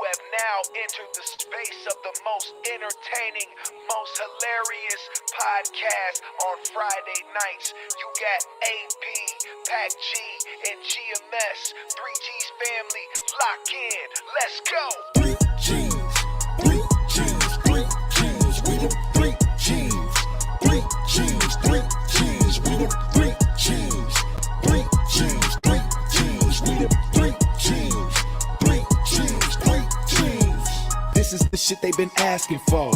have now entered the space of the most entertaining, most hilarious podcast on Friday nights. You got AP, Blackk G, and GMS. 3G's family, lock in. Let's go. 3G's, 3G's, 3G's, we the 3G's, 3G's, 3G's, we the 3G's, 3G's, 3G's, we the 3G's, 3G's, 3G's. This is the shit they've been asking for.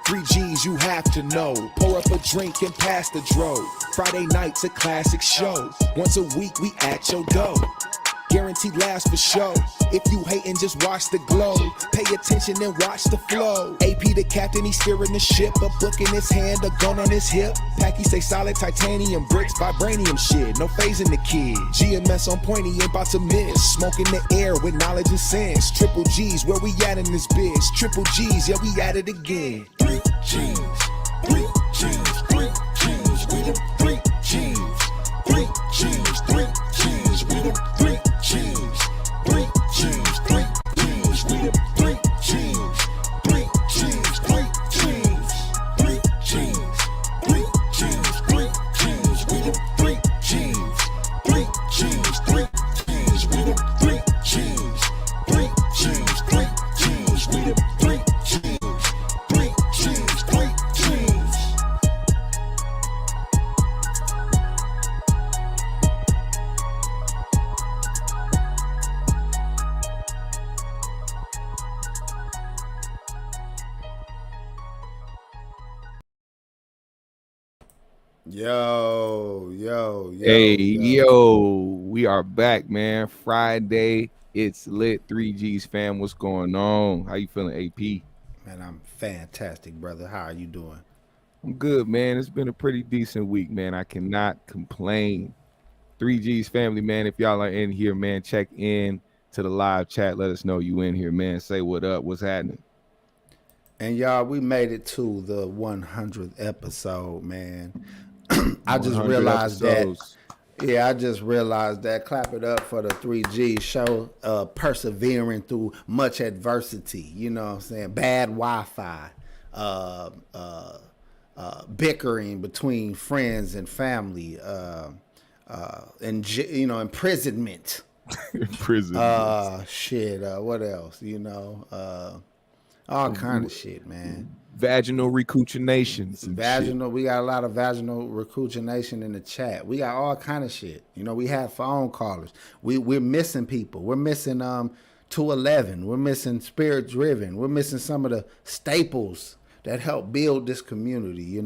3G's you have to know. Pour up a drink and pass the dro. Friday night's a classic show. Once a week we at your door. Guaranteed laughs for show. If you hatin', just watch the glow. Pay attention and watch the flow. AP the captain, he's steering the ship. A book in his hand, a gun on his hip. Packy say solid titanium bricks, vibranium shit. No phasing the kid. GMS on point, he ain't about to miss. Smoke in the air with knowledge and sense. Triple G's, where we at in this biz? Triple G's, yeah, we at it again. 3G's, 3G's, 3G's, we the 3G's, 3G's, 3G's, we the 3G's. 3G's, 3G's, we the 3G's, 3G's, 3G's, 3G's, 3G's, 3G's, we the 3G's, 3G's, 3G's, we the 3G's, 3G's, 3G's, we the 3G's, 3G's, 3G's. Yo. We are back, man. Friday, it's lit. 3G's fam, what's going on? How you feeling, AP? Man, I'm fantastic, brother. How are you doing? I'm good, man. It's been a pretty decent week, man. I cannot complain. 3G's family, man, if y'all are in here, man, check in to the live chat. Let us know you in here, man. Say what up, what's happening. And y'all, we made it to the 100th episode, man. I just realized episodes. I just realized that. Clap it up for the 3G show, persevering through much adversity. You know what I'm saying? Bad Wi-Fi, bickering between friends and family, and imprisonment. What else? All kind of shit, man. Vaginal recouchinations. We got a lot of vaginal recouchination in the chat. We got all kind of shit. We had phone callers. We're missing people. We're missing 211. We're missing Spirit Driven. We're missing some of the staples that help build this community,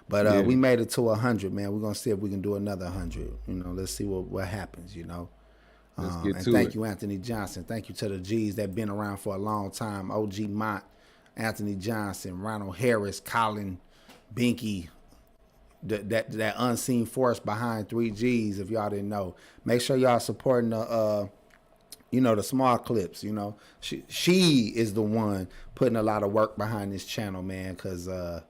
But we made it to 100, man. We're gonna see if we can do another 100. Let's see what happens, Let's get and to thank it. you, Anthony Johnson. Thank you to the G's that been around for a long time. OG Mont, Anthony Johnson, Ronald Harris, Colin Binky, that unseen force behind 3G's. If y'all didn't know, make sure y'all supporting the small clips. She is the one putting a lot of work behind this channel, man. Cause it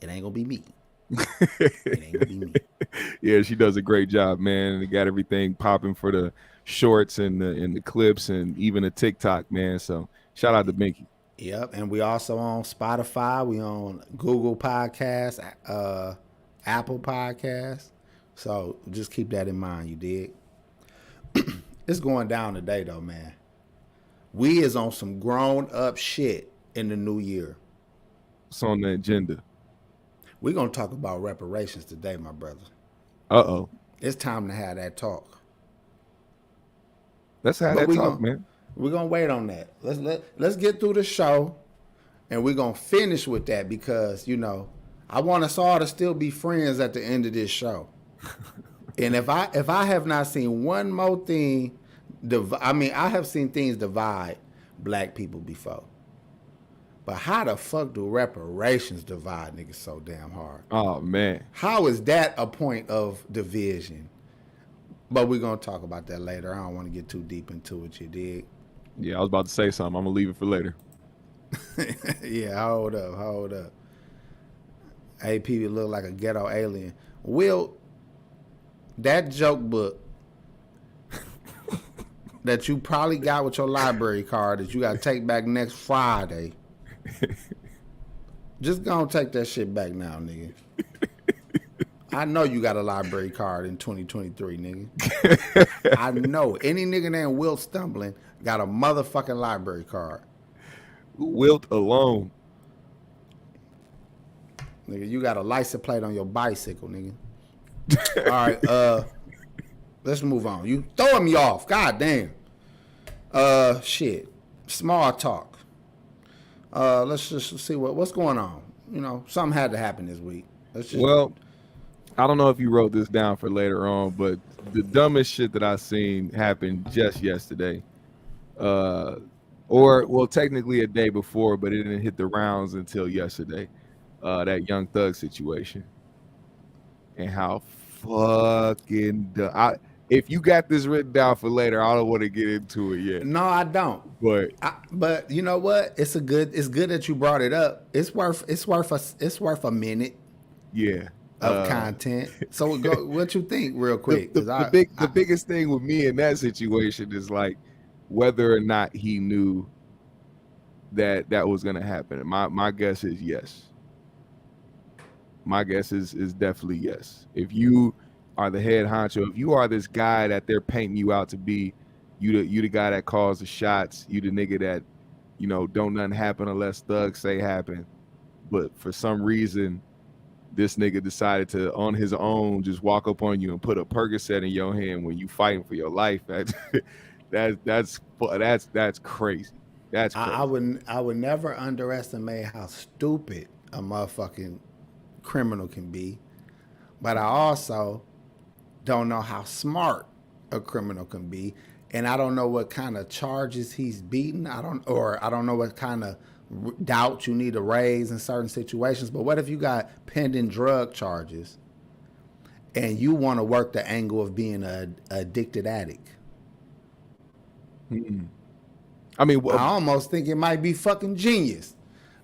ain't gonna be me. It ain't gonna be me. Yeah, she does a great job, man. They got everything popping for the shorts and the clips and even the TikTok, man. So shout out to Binky. Yep, and we also on Spotify. We on Google Podcasts, Apple Podcasts. So just keep that in mind, you dig? It's going down today, though, man. We is on some grown-up shit in the new year. What's on the agenda? We're going to talk about reparations today, my brother. Uh-oh. It's time to have that talk. Let's have that talk, man. We're going to wait on that. Let's get through the show, and we're going to finish with that because, I want us all to still be friends at the end of this show. And if I have not seen one more thing, I have seen things divide black people before. But how the fuck do reparations divide niggas so damn hard? Oh, man. How is that a point of division? But we're going to talk about that later. I don't want to get too deep into it, you dig? Yeah, I was about to say something. I'm going to leave it for later. Yeah, hold up. AP look like a ghetto alien. Will, that joke book that you probably got with your library card that you got to take back next Friday. Just gonna take that shit back now, nigga. I know you got a library card in 2023, nigga. I know. Any nigga named Will Stumbling got a motherfucking library card. Wilt alone. Nigga, you got a license plate on your bicycle, nigga. All right, let's move on. You throwing me off. God damn. Shit. Small talk. Let's just see what's going on. You know, something had to happen this week. Well, I don't know if you wrote this down for later on, but the dumbest shit that I seen happened just yesterday. Well, technically a day before, but it didn't hit the rounds until yesterday. That Young Thug situation. And how fucking dumb. If you got this written down for later, I don't want to get into it yet. No, I don't. But you know what? It's good that you brought it up. It's worth a minute. Yeah. Of content. So what you think real quick? The biggest thing with me in that situation is like whether or not he knew that was going to happen. My guess is yes. My guess is definitely yes. If you are the head honcho, if you are this guy that they're painting you out to be, you the guy that calls the shots, you the nigga that, you know, don't nothing happen unless thugs say happen. But for some reason, this nigga decided to, on his own, just walk up on you and put a Percocet in your hand when you fighting for your life. That's crazy. That's crazy. I would never underestimate how stupid a motherfucking criminal can be, but I also don't know how smart a criminal can be, and I don't know what kind of charges he's beaten. I don't know what kind of doubt you need to raise in certain situations. But what if you got pending drug charges and you want to work the angle of being a addicted addict? I mean, I almost think it might be fucking genius.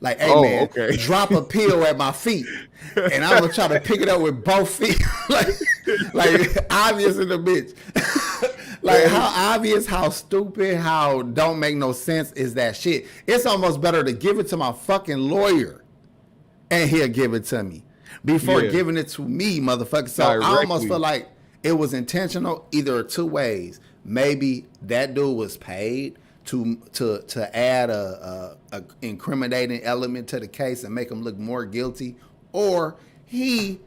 Like, hey, man, okay. Drop a pill at my feet, and I'm gonna try to pick it up with both feet. like obvious in the bitch. Like, how obvious, how stupid, how don't make no sense is that shit. It's almost better to give it to my fucking lawyer, and he'll give it to me before giving it to me, motherfucker. So directly. I almost feel like it was intentional, either two ways. Maybe that dude was paid to add a incriminating element to the case and make him look more guilty, or he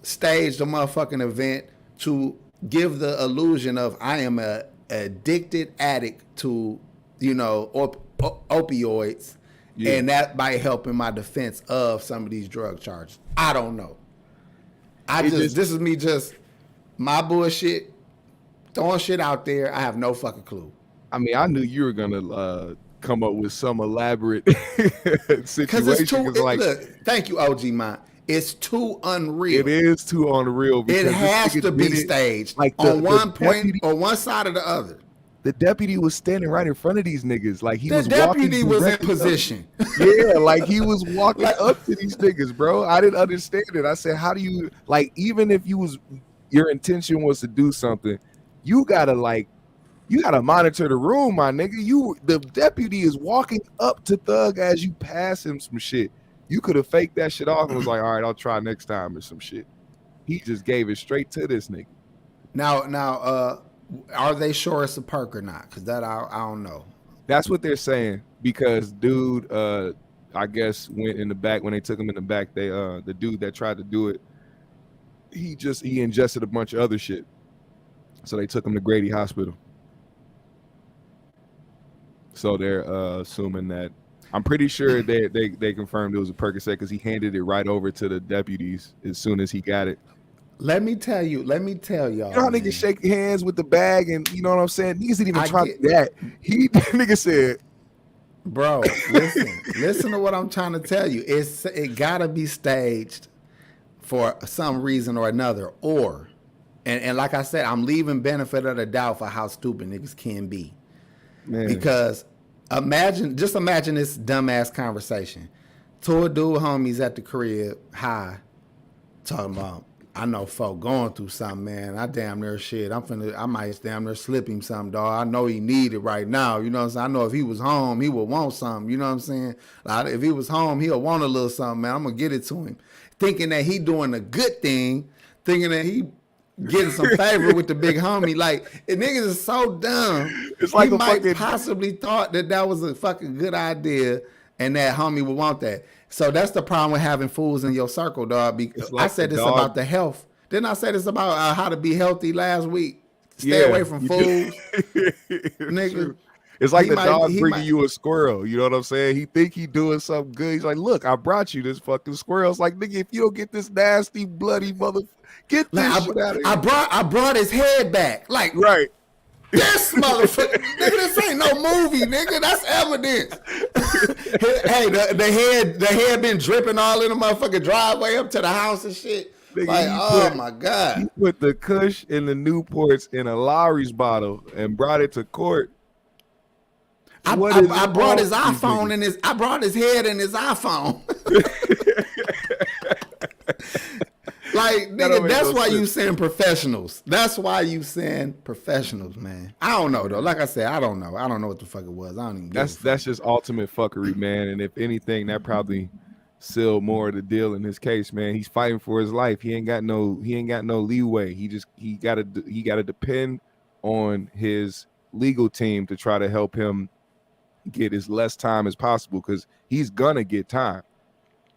staged a motherfucking event to give the illusion of I am a addicted addict to, you know, opioids, and that might help in my defense of some of these drug charges. I don't know. This is me just my bullshit, throwing shit out there. I have no fucking clue. I mean, I knew you were gonna come up with some elaborate situation. Look, thank you, OG Mont. It's too unreal. It is too unreal. It has to be staged, like on one point or one side or the other. The deputy was standing right in front of these niggas, like the deputy was in position. Yeah, like he was walking up to these niggas, bro. I didn't understand it. I said, how do you, like, even if your intention was to do something, you gotta monitor the room, my nigga. The deputy is walking up to Thug as you pass him some shit. You could have faked that shit off and was like, all right, I'll try next time or some shit. He just gave it straight to this nigga. Now, are they sure it's a perk or not? Because that I don't know. That's what they're saying, because dude, I guess went in the back when they took him in the back. They the dude that tried to do it, he ingested a bunch of other shit, so they took him to Grady Hospital. So they're assuming that. I'm pretty sure they confirmed it was a Percocet because he handed it right over to the deputies as soon as he got it. Let me tell y'all. You know how niggas shake hands with the bag, and you know what I'm saying? Niggas didn't even try that. Nigga said, bro, listen to what I'm trying to tell you. It gotta be staged for some reason or another, and like I said, I'm leaving benefit of the doubt for how stupid niggas can be. Man. Because imagine this dumbass conversation. Two dude homies at the crib, high, talking about, I know folk going through something, man. I damn near shit. I might damn near slip him something, dog. I know he need it right now. You know what I'm saying? I know if he was home, he would want something. You know what I'm saying? Like, if he was home, he'll want a little something, man. I'm gonna get it to him. Thinking that he doing a good thing, thinking that he getting some favor with the big homie. Like, niggas is so dumb. It's like he a might fucking possibly thought that was a fucking good idea and that homie would want that. So that's the problem with having fools in your circle, dog. Because like I said the this dog. about the health. Didn't I say this about how to be healthy last week? Stay away from you fools, It's nigga. true. It's like He the might- dog he bringing might- you a squirrel. You know what I'm saying? He think he doing something good. He's like, look, I brought you this fucking squirrel. It's like, nigga, if you don't get this nasty, bloody mother, get this Like, shit out of here. I brought his head back. Like, Right. this motherfucker, nigga, this ain't no movie, nigga. That's evidence. Hey, the head been dripping all in the motherfucking driveway up to the house and shit. Nigga, Like, he oh put- my God. He put the Kush and the Newports in a Lowry's bottle and brought it to court. I brought his iPhone and I brought his head in his iPhone. Like, That don't nigga, make that's no why you sense. send professionals. That's why you send professionals, man. I don't know though. Like I said, I don't know. I don't know what the fuck it was. I don't even. That's just ultimate fuckery, man. And if anything, that probably sealed more of the deal in his case, man. He's fighting for his life. He ain't got no leeway. He gotta depend on his legal team to try to help him get as less time as possible, because he's gonna get time.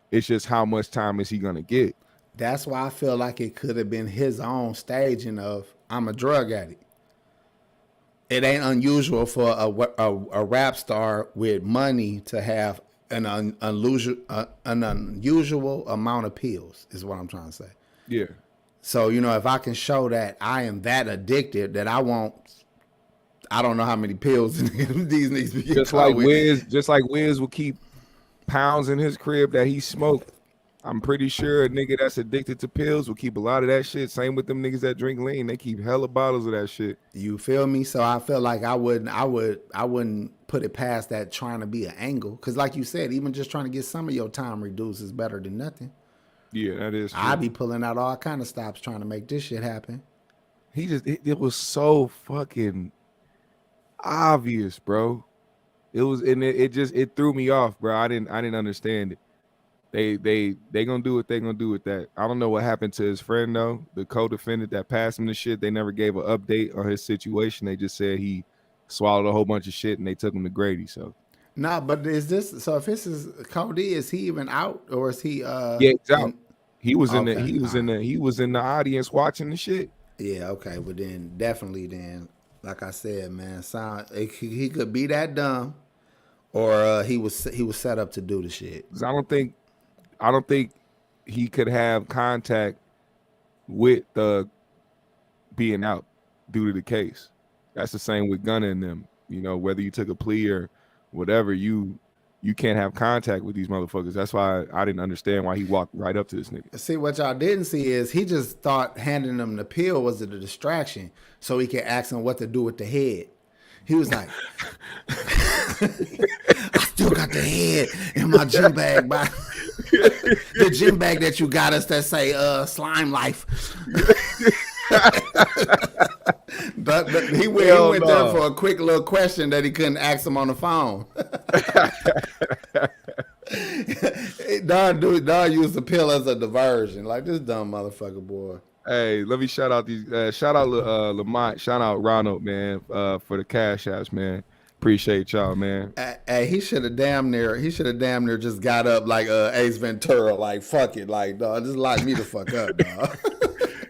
It's just how much time is he gonna get? That's why I feel like it could have been his own staging of I'm a drug addict. It ain't unusual for a rap star with money to have an unusual amount of pills, is what I'm trying to say. Yeah. So, you know, if I can show that I am that addicted that I don't know how many pills these niggas be Just like Wiz will keep pounds in his crib that he smoked. I'm pretty sure a nigga that's addicted to pills will keep a lot of that shit. Same with them niggas that drink lean. They keep hella bottles of that shit. You feel me? So I feel like I wouldn't put it past that trying to be an angle. Cause like you said, even just trying to get some of your time reduced is better than nothing. Yeah, that is true. I be pulling out all kind of stops trying to make this shit happen. It was so fucking obvious, bro. It was, and it threw me off, bro. I didn't understand it. They gonna do what they gonna do with that. I don't know what happened to his friend though, the co-defendant that passed him the shit. They never gave an update on his situation. They just said he swallowed a whole bunch of shit and they took him to Grady. So Nah, but is this so? If this is Cody, is he even out or is he? yeah, he's out. He was in Okay, he was in the audience watching the shit. Yeah, okay, but then definitely like I said, man, he could be that dumb, or he was set up to do the shit. 'Cause I don't think he could have contact with the being out due to the case. That's the same with Gunna and them. You know, whether you took a plea or whatever, you can't have contact with these motherfuckers. That's why I didn't understand why he walked right up to this nigga. See, what y'all didn't see is he just thought handing him the pill was a distraction so he could ask him what to do with the head. He was like, I still got the head in my gym bag, but the gym bag that you got us that say slime life. But he went there for a quick little question that he couldn't ask him on the phone. Don used the pill as a diversion. Like, this dumb motherfucker, boy. Hey, let me shout out these. Shout out Lamont. Shout out Ronald, man, for the cash apps, man. Appreciate y'all, man. Hey, he should have damn near just got up like Ace Ventura, like fuck it, like dog, just lock me the fuck up, dog.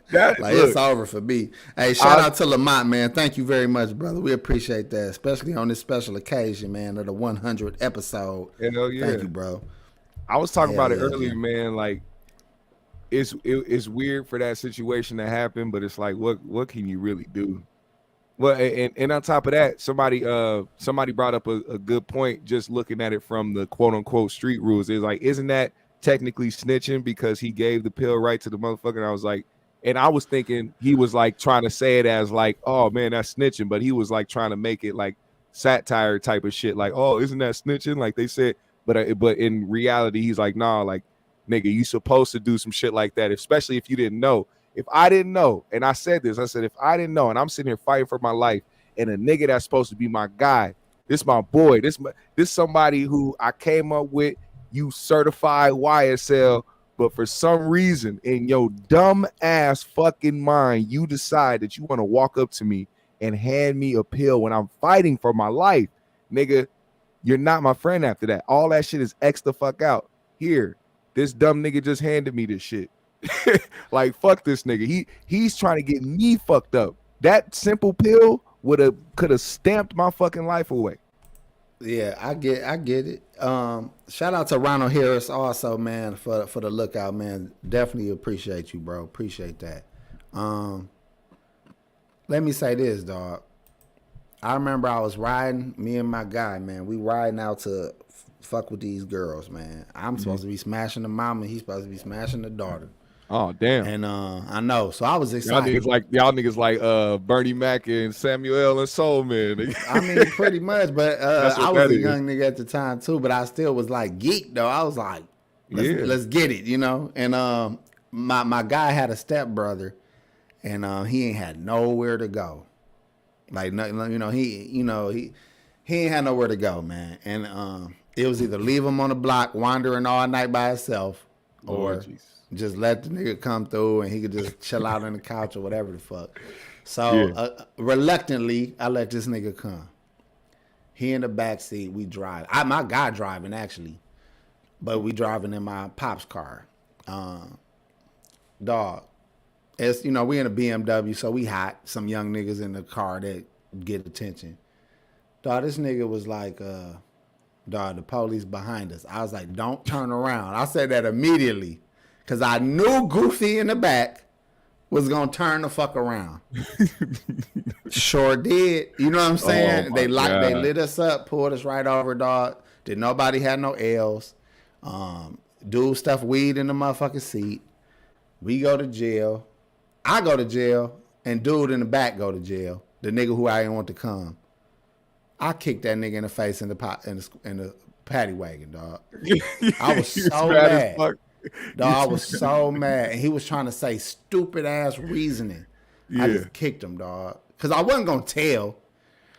It's over for me. Hey, shout out to Lamont, man. Thank you very much, brother. We appreciate that, especially on this special occasion, man, of the 100th episode. Hell yeah. Thank you, bro. I was talking about it earlier, man. Like, it's weird for that situation to happen, but it's like, what can you really do? Well, and on top of that, somebody brought up a good point, just looking at it from the quote unquote street rules. It's like, isn't that technically snitching because he gave the pill right to the motherfucker? And I was like, and I was thinking he was like trying to say it as like, oh man, that's snitching, but he was like trying to make it like satire type of shit, like, oh, isn't that snitching? Like they said, but in reality, he's like, nah, like, nigga, you supposed to do some shit like that, especially if you didn't know. If I didn't know, and I said this, I said, if I didn't know, and I'm sitting here fighting for my life, and a nigga that's supposed to be my guy, this my boy, this somebody who I came up with, you certified YSL, but for some reason in your dumb ass fucking mind, you decide that you want to walk up to me and hand me a pill when I'm fighting for my life, nigga. You're not my friend after that. All that shit is X the fuck out. Here, this dumb nigga just handed me this shit. Like, fuck this nigga. He's trying to get me fucked up. That simple pill could have stamped my fucking life away. Yeah, I get it. Shout out to Ronald Harris also, man, for the lookout, man. Definitely appreciate you, bro. Appreciate that. Let me say this, dog. I remember I was riding, me and my guy, man. We riding out to fuck with these girls, man. I'm supposed to be smashing the mama. He's supposed to be smashing the daughter. Oh, damn. And I know. So I was excited. Y'all niggas like Bernie Mac and Samuel and Soul Man. I mean, pretty much. But I was a young nigga at the time too. But I still was like geeked though. I was like, let's get it, you know. And my guy had a stepbrother, and he ain't had nowhere to go. Like, you know, he ain't had nowhere to go, man. And it was either leave him on the block wandering all night by himself, or just let the nigga come through and he could just chill out on the couch or whatever the fuck. So reluctantly, I let this nigga come. He in the back seat, we drive. My guy driving actually, but we driving in my pop's car. Dog, it's, you know, we in a BMW, so we hot. Some young niggas in the car that get attention. Dog, this nigga was like, dog, the police behind us. I was like, don't turn around. I said that immediately. Because I knew Goofy in the back was going to turn the fuck around. Sure did. You know what I'm saying? They lit us up, pulled us right over, dog. Did nobody have no L's. Dude stuffed weed in the motherfucking seat. We go to jail. I go to jail. And dude in the back go to jail. The nigga who I didn't want to come. I kicked that nigga in the face in the paddy wagon, dog. I was so mad. Dog, I was so mad. And he was trying to say stupid ass reasoning. Yeah. I just kicked him, dog. Because I wasn't going to tell.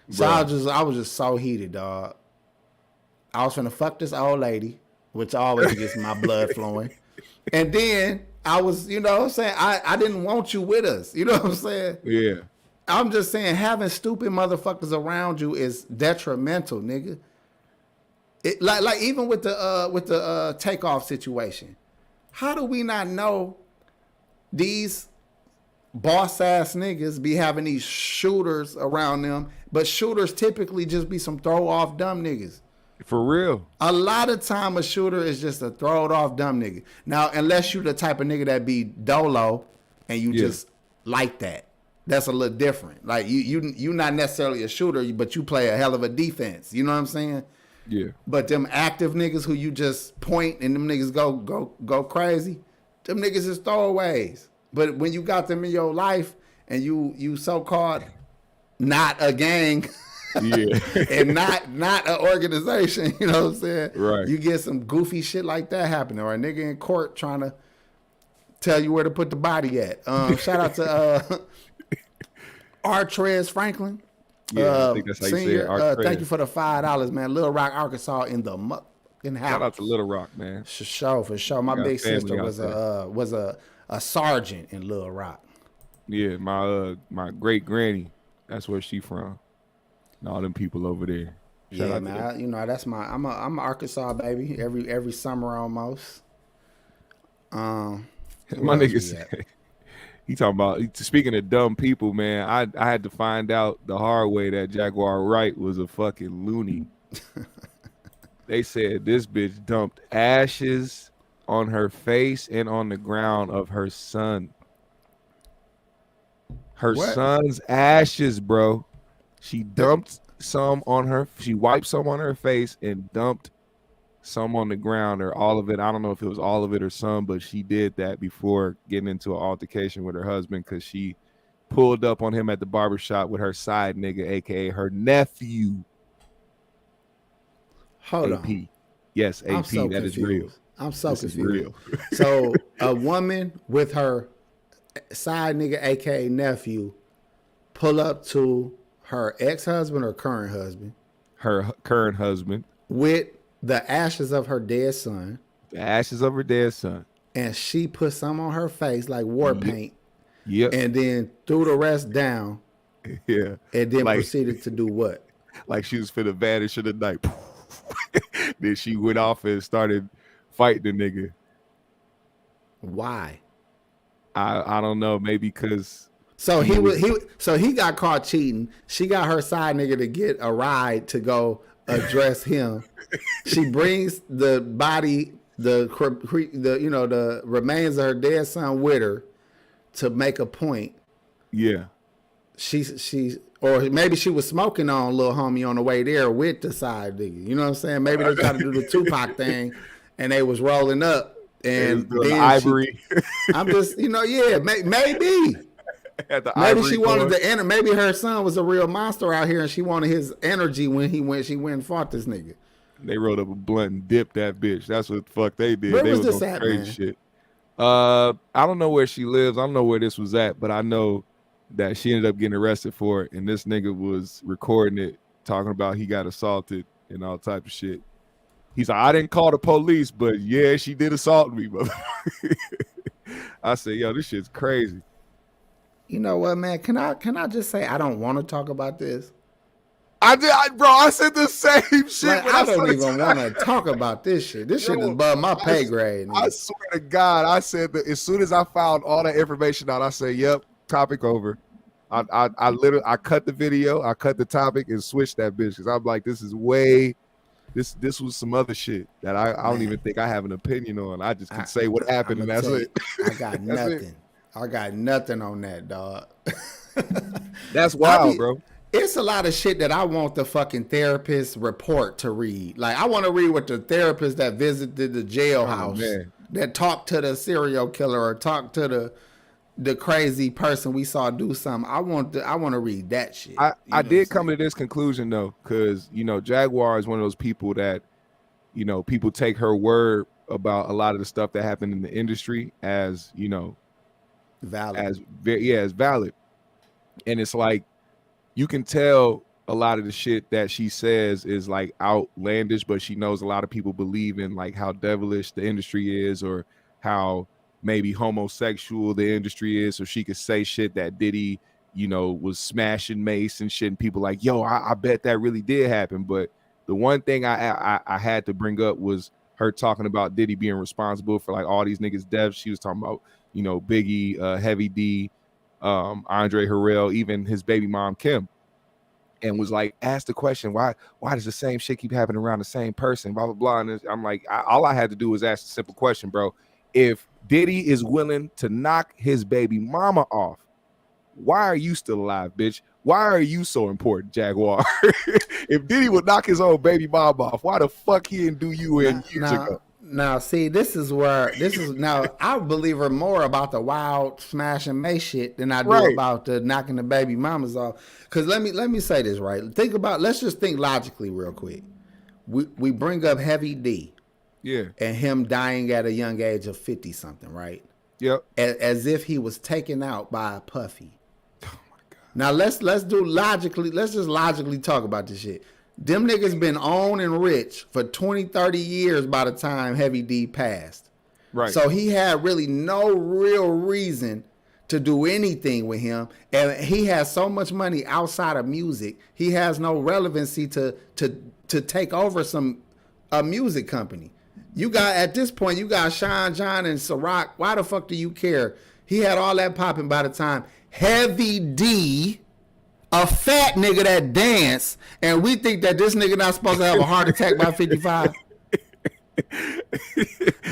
So I was just so heated, dog. I was finna fuck this old lady, which always gets my blood flowing. And then I was, you know what I'm saying? I didn't want you with us. You know what I'm saying? Yeah. I'm just saying having stupid motherfuckers around you is detrimental, nigga. It, like even with the takeoff situation. How do we not know these boss ass niggas be having these shooters around them, but shooters typically just be some throw off dumb niggas? For real. A lot of time a shooter is just a throw it off dumb nigga. Now, unless you the type of nigga that be dolo and you just like that. That's a little different. Like you not necessarily a shooter, but you play a hell of a defense. You know what I'm saying? Yeah. But them active niggas who you just point and them niggas go crazy, them niggas is throwaways. But when you got them in your life and you so-called not a gang and not an organization, you know what I'm saying? Right. You get some goofy shit like that happening, or a nigga in court trying to tell you where to put the body at. Shout out to Artrez Franklin. I think that's how you say it. Thank you for the $5, man. Little Rock, Arkansas, in the fucking house. Shout out to Little Rock, man. For sure. My big sister was a sergeant in Little Rock. Yeah, my great granny. That's where she from. And all them people over there. Shout out man. You know that's I'm an Arkansas baby. Every summer almost. My nigga said. He talking about, speaking of dumb people, man, I had to find out the hard way that Jaguar Wright was a fucking loony. They said this bitch dumped ashes on her face and on the ground of her son. Her son's ashes, bro. She dumped some on her, she wiped some on her face and dumped some on the ground, or all of it. I don't know if it was all of it or some, but she did that before getting into an altercation with her husband because she pulled up on him at the barbershop with her side nigga, aka her nephew. Hold AP. on. Yes, AP. So that confused. is real. I'm so confused. So a woman with her side nigga, aka nephew, pull up to her ex-husband or current husband, Her current husband, with the ashes of her dead son, the ashes of her dead son. and she put some on her face like war paint, Yep. and then threw the rest down, Yeah. and then Like- proceeded to do what? Like she was finna vanish in the night. Then she went off and started fighting the nigga. Why? I don't know, maybe because So he got caught cheating. She got her side nigga to get a ride to go address him. She brings the body, the remains of her dead son with her to make a point. yeah. She or maybe she was smoking on little homie on the way there with the side nigga. You know what I'm saying? Maybe they tried to do the Tupac thing, and they was rolling up. And The then ivory. I'm just, maybe. Had the Maybe ivory she wanted going. to enter. Maybe her son was a real monster out here, and she wanted his energy when she went and fought this nigga. They rolled up a blunt and dipped that bitch. That's what the fuck they did. Where they was was this on at, crazy man? shit. I don't know where she lives. I don't know where this was at, but I know that she ended up getting arrested for it, and this nigga was recording it, talking about he got assaulted and all type of shit. He's like, I didn't call the police, but yeah, she did assault me, motherfucker. I said, yo, this shit's crazy. You know what, man? Can I just say I don't want to talk about this? Bro, I said the same shit. Like, when I don't started even want to talk about this shit. This shit is above my pay grade. I nigga. swear to God, I said that as soon as I found all that information out, I said, "Yep, topic over." I literally cut the video, I cut the topic, and switched that bitch because I'm like, this is way. This was some other shit that I don't even think I have an opinion on. I just can say what happened and that's I'ma it. tell you, I got That's it. nothing. I got nothing on that, dog. That's wild, bro. It's a lot of shit that I want the fucking therapist report to read. Like, I want to read what the therapist that visited the jailhouse, man. that talked to the serial killer or talked to the crazy person we saw do something. I want to read that shit. I did come to this conclusion though, because Jaguar is one of those people that people take her word about a lot of the stuff that happened in the industry as valid. as valid, and it's like you can tell a lot of the shit that she says is like outlandish, but she knows a lot of people believe in like how devilish the industry is or how maybe homosexual the industry is, so she could say shit that Diddy was smashing Mace and shit, and people like, yo, I bet that really did happen. But the one thing I had to bring up was her talking about Diddy being responsible for like all these niggas' deaths. She was talking about Biggie, Heavy D, Andre Harrell, even his baby mom Kim, and was like, asked the question, why does the same shit keep happening around the same person, blah blah blah. And I'm like, all I had to do was ask a simple question, bro. If Diddy is willing to knock his baby mama off, why are you still alive, bitch? Why are you so important, Jaguar? If Diddy would knock his own baby mama off, why the fuck he didn't do you in years ago? Now, see, now I believe her more about the wild smashing May shit than I do about the knocking the baby mamas off. Because let me say this, right? Let's just think logically real quick. We bring up Heavy D. Yeah. And him dying at a young age of 50 something, right? Yep. As if he was taken out by a Puffy. Oh my God. Now let's just logically talk about this shit. Them niggas been on and rich for 20, 30 years by the time Heavy D passed. Right. So he had really no real reason to do anything with him. And he has so much money outside of music, he has no relevancy to take over a music company. At this point, you got Sean John and Ciroc. Why the fuck do you care? He had all that popping by the time Heavy D, a fat nigga that dance, and we think that this nigga not supposed to have a heart attack by 55.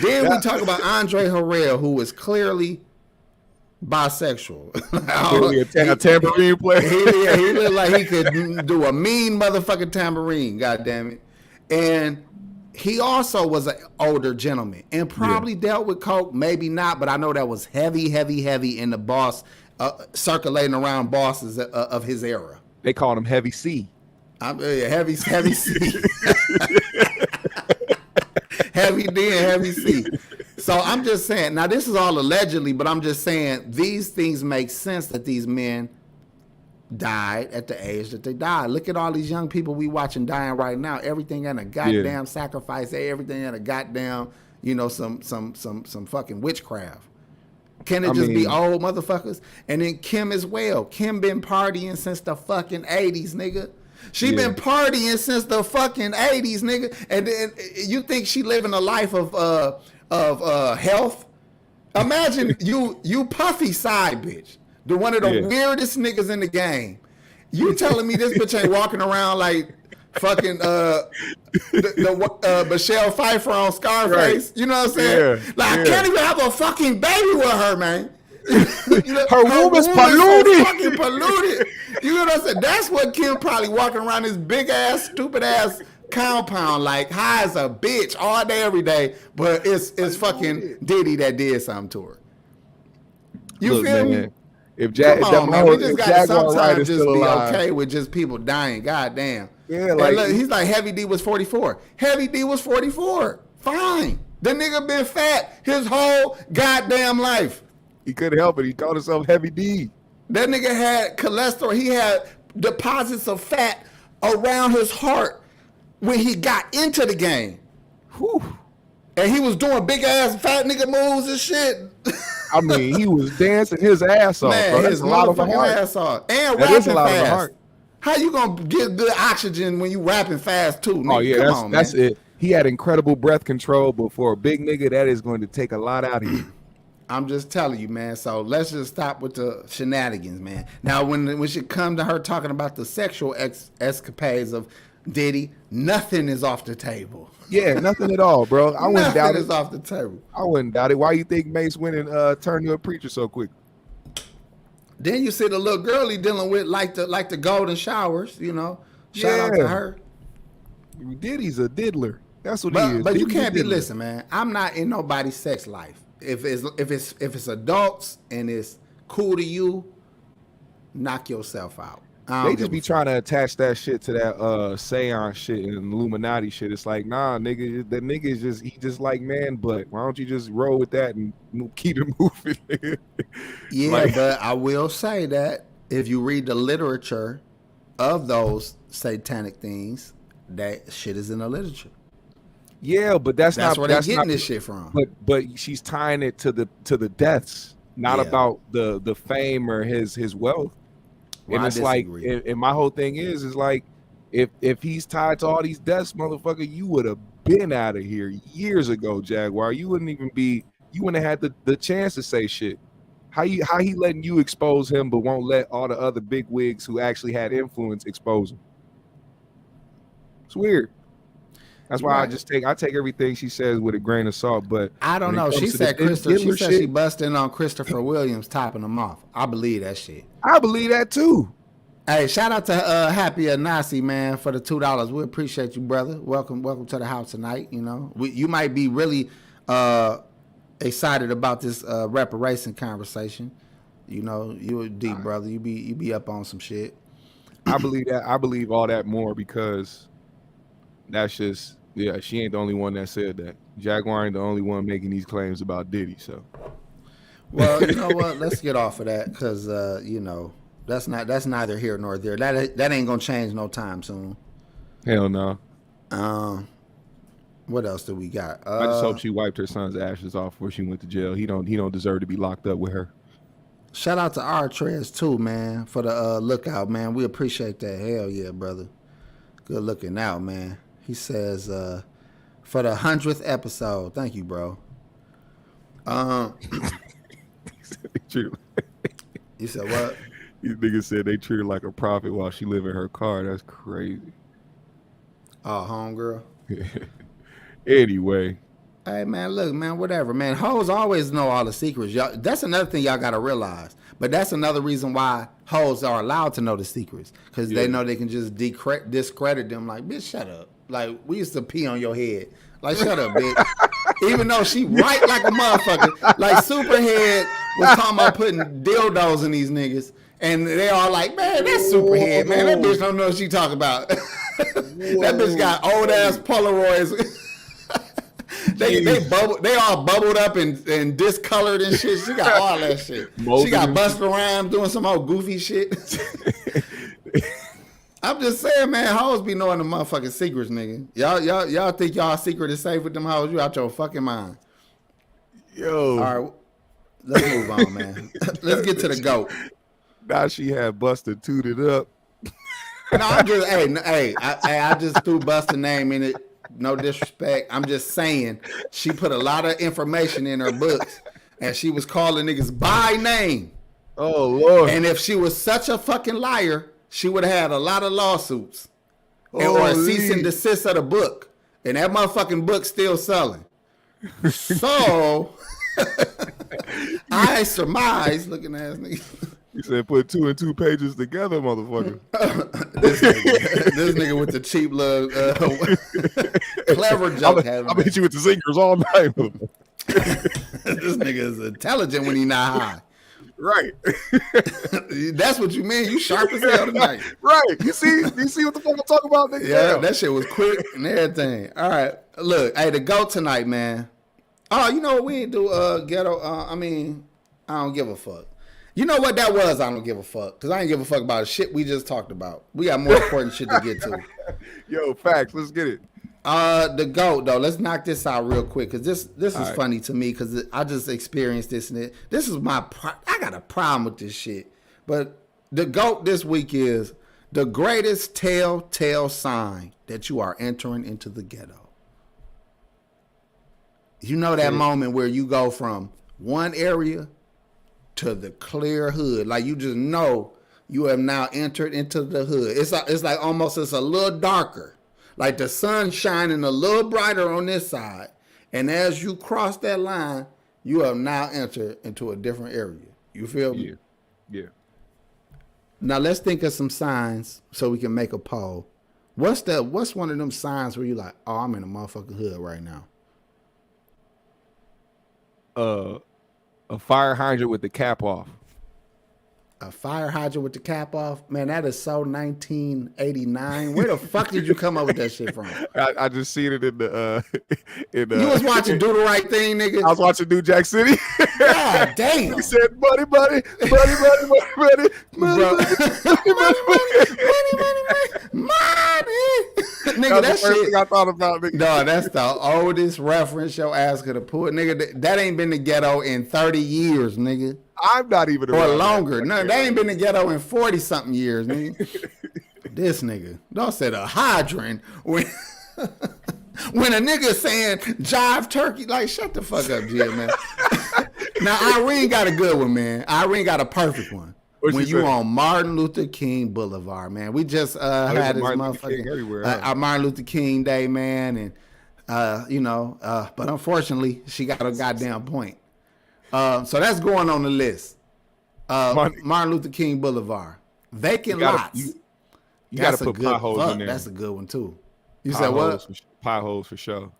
Then we talk about Andre Harrell, who was clearly bisexual. A tambourine player. He looked like he could do a mean motherfucking tambourine, goddamn it. And he also was an older gentleman and probably dealt with coke, maybe not, but I know that was heavy in the boss, circulating around bosses of his era. They called him Heavy C. Heavy C. Heavy D and Heavy C. So I'm just saying, now this is all allegedly, but I'm just saying these things make sense that these men died at the age that they died. Look at all these young people we watching dying right now. Everything in a goddamn sacrifice, everything in a goddamn, some fucking witchcraft. Can it be old motherfuckers? And then Kim as well. Kim been partying since the fucking 80s, nigga. She been partying since the fucking 80s, nigga. And then you think she living a life of health? Imagine you puffy side bitch. The one of the weirdest niggas in the game. You telling me this bitch ain't walking around like fucking Michelle Pfeiffer on Scarface? Right. You know what I'm saying? I can't even have a fucking baby with her, man. Her womb is polluted. Fucking polluted. You know what I'm saying? That's what Kim probably walking around this big ass, stupid ass compound like high as a bitch all day, every day. But it's fucking Diddy that did something to her. You feel me? If Jaguar Wright is still alive, okay with just people dying. Goddamn. Yeah, like look, he's like Heavy D was 44. Heavy D was 44. Fine. The nigga been fat his whole goddamn life. He couldn't help it. He called himself Heavy D. That nigga had cholesterol. He had deposits of fat around his heart when he got into the game. Whew. And he was doing big ass fat nigga moves and shit. I mean, he was dancing his ass off. Man, bro. His motherfucking ass off. And rapping fast. How you gonna get good oxygen when you rapping fast too, nigga? Oh yeah, that's it. He had incredible breath control, but for a big nigga, that is going to take a lot out of you. I'm just telling you, man. So let's just stop with the shenanigans, man. Now, when she come to her talking about the sexual escapades of Diddy, nothing is off the table. Yeah, nothing at all, bro. I wouldn't doubt it. Nothing is off the table. I wouldn't doubt it. Why you think Mace went and turned to a preacher so quick? Then you see the little girl he dealing with like the golden showers, Shout out to her. Diddy's a diddler. That's what he is. But you can't listen, man. I'm not in nobody's sex life. If it's adults and it's cool to you, knock yourself out. They just be trying to attach that shit to that seance shit and Illuminati shit. It's like, nah, nigga, that nigga is he just like man butt. Why don't you just roll with that and keep it moving? Yeah, but I will say that if you read the literature of those satanic things, that shit is in the literature. Yeah, but that's not where they're getting this shit from. But she's tying it to the deaths, not about the fame or his wealth. Well, and it's like, and my whole thing is like, if he's tied to all these deaths, motherfucker, you would have been out of here years ago, Jaguar. You wouldn't have had the chance to say shit. How he letting you expose him, but won't let all the other big wigs who actually had influence expose him? It's weird. That's why I take everything she says with a grain of salt. But I don't know. She said she busting on Christopher Williams, topping him off. I believe that shit. I believe that too. Hey, shout out to Happy Anasi, man, for the $2. We appreciate you, brother. Welcome to the house tonight. You might be really excited about this reparation conversation. You a deep brother. You be up on some shit. I believe that. I believe all that more because that's just she ain't the only one that said that. Jaguar ain't the only one making these claims about Diddy. So, well, you know what? Let's get off of that because that's neither here nor there. That ain't gonna change no time soon. Hell no. What else do we got? I just hope she wiped her son's ashes off before she went to jail. He don't deserve to be locked up with her. Shout out to Artrez too, man, for the lookout, man. We appreciate that. Hell yeah, brother. Good looking out, man. He says, for the 100th episode. Thank you, bro. You said what? These niggas said they treat her like a prophet while she live in her car. That's crazy. Oh, homegirl. Anyway. Hey, man, look, man, whatever, man. Hoes always know all the secrets. Y'all, that's another thing y'all got to realize. But that's another reason why hoes are allowed to know the secrets. Because they know they can just discredit them like, bitch, shut up. Like, we used to pee on your head. Like, shut up, bitch. Even though she right like a motherfucker. Like, Superhead was talking about putting dildos in these niggas. And they all like, man, that's Superhead, man. That bitch don't know what she talking about. That bitch got old-ass Polaroids. They all bubbled up and discolored and shit. She got all that shit. She got busted around doing some old goofy shit. I'm just saying, man, hoes be knowing the motherfucking secrets, nigga. Y'all think y'all secret is safe with them hoes? You out your fucking mind. Yo. All right, let's move on, man. Let's get to the GOAT. Now she had Buster tooted up. No, I'm just, I just threw Buster's name in it. No disrespect. I'm just saying she put a lot of information in her books, and she was calling niggas by name. Oh, Lord. And if she was such a fucking liar, she would have had a lot of lawsuits or a cease and desist of the book. And that motherfucking book still selling. So, I surmise, looking ass nigga. You said put 2 and 2 pages together, motherfucker. this nigga with the cheap little clever joke. I'll hit you with the zingers all night. This nigga is intelligent when he not high. Right. That's what you mean. You sharp as hell tonight. Right. You see what the fuck I'm talking about, nigga? Yeah, damn. That shit was quick and everything. All right. Look, hey, the GOAT tonight, man. Oh, you know what? We ain't do ghetto. I don't give a fuck. You know what that was? I don't give a fuck. Because I ain't give a fuck about the shit we just talked about. We got more important shit to get to. Yo, facts. Let's get it. The GOAT, though. Let's knock this out real quick. Because this is right. funny to me. Because I just experienced this. And this is I got a problem with this shit. But the GOAT this week is the greatest telltale sign that you are entering into the ghetto. You know that moment where you go from one area to the clear hood, like you just know you have now entered into the hood. It's like almost it's a little darker, like the sun shining a little brighter on this side, and as you cross that line, you have now entered into a different area. You feel me? Yeah. Now let's think of some signs so we can make a poll. What's one of them signs where you like, oh, I'm in a motherfucking hood right now? A fire hydrant with the cap off. A fire hydrant with the cap off? Man, that is so 1989. Where the fuck did you come up with that shit from? I just seen it in the you was watching Do the Right Thing, nigga? I was watching New Jack City. God damn. He said, buddy. Money. Nigga, that shit. Thing I thought about, nigga. No, that's the oldest reference your ass could have put. Nigga, that ain't been the ghetto in 30 years, nigga. I'm not even or longer. No, they ain't been the ghetto in 40-something years, nigga. This nigga. Don't say the hydrant when when a nigga saying jive turkey, like shut the fuck up, Jim, man. Now Irene got a good one, man. Irene got a perfect one. When you on Martin Luther King Boulevard, man. We just had this motherfucking our Martin Luther King Day, man, and but unfortunately she got a goddamn point. So that's going on the list. Martin Luther King Boulevard. Vacant lots. You got to put potholes in there. That's a good one, too. You said what? Potholes for sure.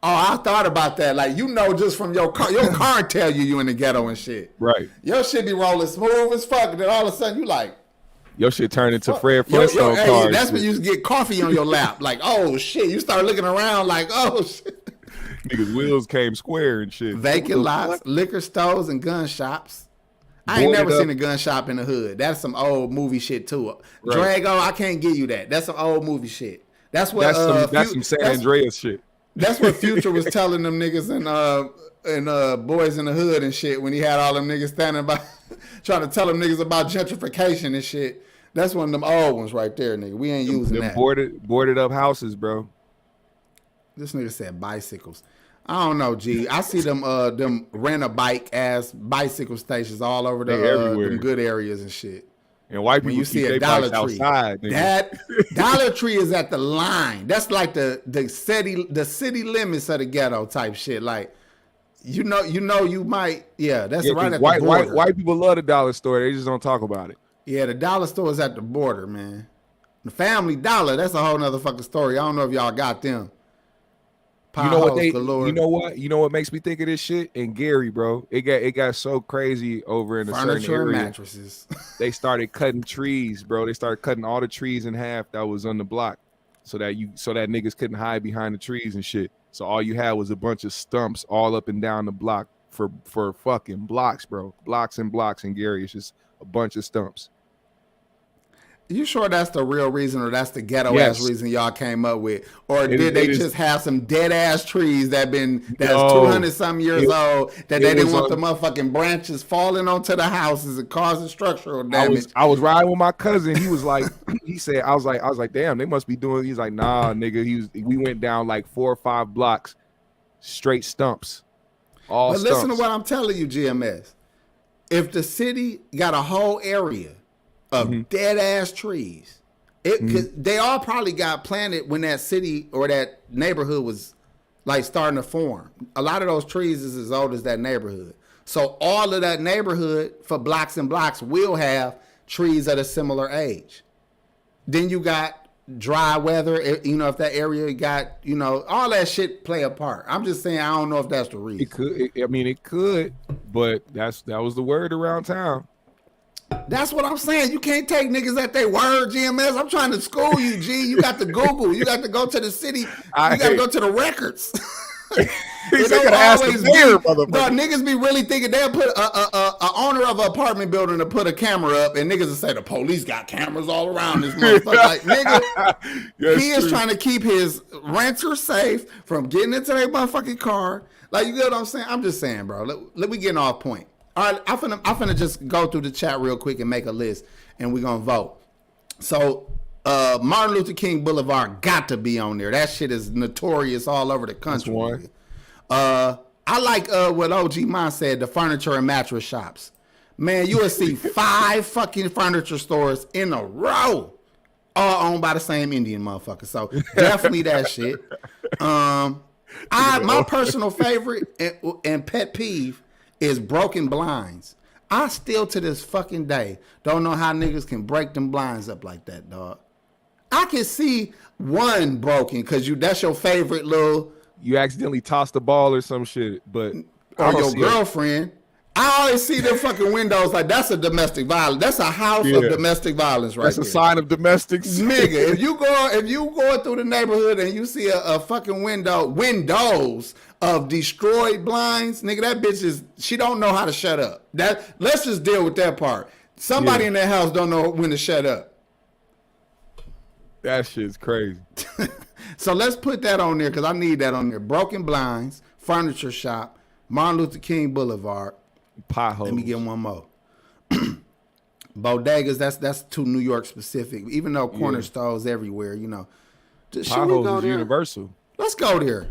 Oh, I thought about that. Like, just from your car tell you in the ghetto and shit. Right. Your shit be rolling smooth as fuck, and then all of a sudden you like. Your shit turned into Fred Flintstone cars. That's when you get coffee on your lap. Like, oh, shit. You start looking around like, oh, shit. Niggas' wheels came square and shit. Vacant lots, liquor stores, and gun shops. I ain't never seen a gun shop in the hood. That's some old movie shit, too. Right. Drago, I can't give you that. That's some old movie shit. That's what. That's some San Andreas shit. That's what Future was telling them niggas and Boys in the Hood and shit when he had all them niggas standing by trying to tell them niggas about gentrification and shit. That's one of them old ones right there, nigga. We ain't using that. Boarded up houses, bro. This nigga said bicycles. I don't know, G. I see them rent a bike ass bicycle stations all over them good areas and shit. And white people see a Dollar Tree outside. That Dollar Tree is at the line. That's like the city limits of the ghetto type shit. Like, you might, that's right at the border. White people love the dollar store. They just don't talk about it. Yeah, the dollar store is at the border, man. The Family Dollar, that's a whole nother fucking story. I don't know if y'all got them. You know what makes me think of this shit? And Gary, bro, it got so crazy over in a certain area. And mattresses. They started cutting trees, bro. They started cutting all the trees in half that was on the block. so that niggas couldn't hide behind the trees and shit. So all you had was a bunch of stumps all up and down the block for fucking blocks, bro. Blocks and blocks, and Gary, it's just a bunch of stumps. You sure that's the real reason, or that's the ghetto ass reason y'all came up with, or did they just have some dead ass trees that's 200 something years old that they didn't want the motherfucking branches falling onto the houses and causing structural damage? I was riding with my cousin. He was like, he said, I was like, damn, they must be doing. He's like, nah, nigga. We went down like 4 or 5 blocks, straight stumps. All but stumps. Listen to what I'm telling you, GMS. If the city got a whole area of dead ass trees, they all probably got planted when that city or that neighborhood was like starting to form. A lot of those trees is as old as that neighborhood. So all of that neighborhood for blocks and blocks will have trees at a similar age. Then you got dry weather, if that area got, all that shit play a part. I'm just saying, I don't know if that's the reason. It could, but that was the word around town. That's what I'm saying. You can't take niggas at their word, GMS. I'm trying to school you, G. You got to Google. You got to go to the city. You got to go to the records. Niggas be really thinking they'll put a owner of an apartment building to put a camera up, and niggas will say the police got cameras all around this motherfucker. Like, nigga, he is trying to keep his renter safe from getting into their motherfucking car. Like, you get what I'm saying? I'm just saying, bro. Let me get off point. All right, I'm finna just go through the chat real quick and make a list, and we're gonna vote. So, Martin Luther King Boulevard got to be on there. That shit is notorious all over the country. I like what OG Mon said, the furniture and mattress shops. Man, you will see 5 fucking furniture stores in a row, all owned by the same Indian motherfucker. So definitely that shit. My personal favorite and pet peeve is broken blinds. I still to this fucking day don't know how niggas can break them blinds up like that, dog. I can see one broken because that's your favorite little. You accidentally tossed the ball or some shit, but or your girlfriend. I always see them fucking windows like that's a domestic violence. That's a house of domestic violence, right? That's a sign of domestic. Nigga, if you going through the neighborhood and you see a fucking windows of destroyed blinds, nigga, that bitch she don't know how to shut up. Let's just deal with that part. Somebody in that house don't know when to shut up. That shit's crazy. So let's put that on there because I need that on there. Broken blinds, furniture shop, Martin Luther King Boulevard. Potholes. Let me get one more. Bodegas, that's too New York specific. Even though corner stores everywhere, Potholes is universal. Let's go there.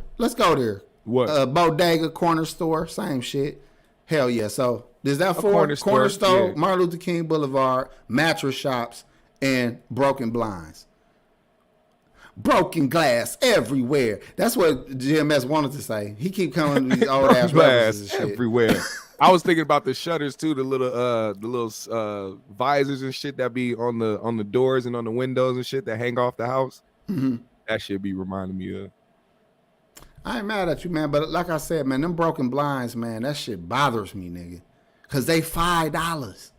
What? Bodega, corner store, same shit. Hell yeah. So is that for corner store, yeah. Martin Luther King Boulevard, mattress shops, and broken blinds. Broken glass everywhere. That's what GMS wanted to say. He keep coming to these old ass glass everywhere. I was thinking about the shutters too, the little visors and shit that be on the doors and on the windows and shit that hang off the house. Mm-hmm. That shit be reminding me of. I ain't mad at you, man, but like I said, man, them broken blinds, man, that shit bothers me, nigga, cause they $5.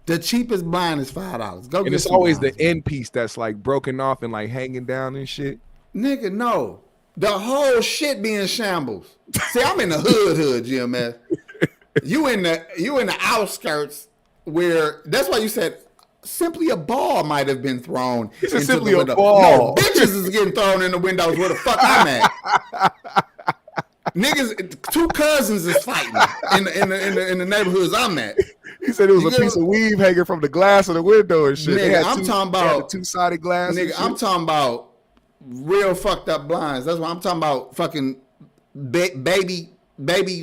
The cheapest blind is $5. Go. And it's always the end piece that's like broken off and like hanging down and shit. Nigga, no, the whole shit be in shambles. See, I'm in the hood, GMS. You in the outskirts where that's why you said simply a ball might have been thrown. It's simply a ball. No, bitches is getting thrown in the windows where the fuck I'm at. Niggas, 2 cousins is fighting in the neighborhoods I'm at. He said it was a piece of weave hanging from the glass of the window and shit. Nigga, I'm talking about 2-sided glass. Nigga, I'm talking about real fucked up blinds. That's what I'm talking about. Fucking baby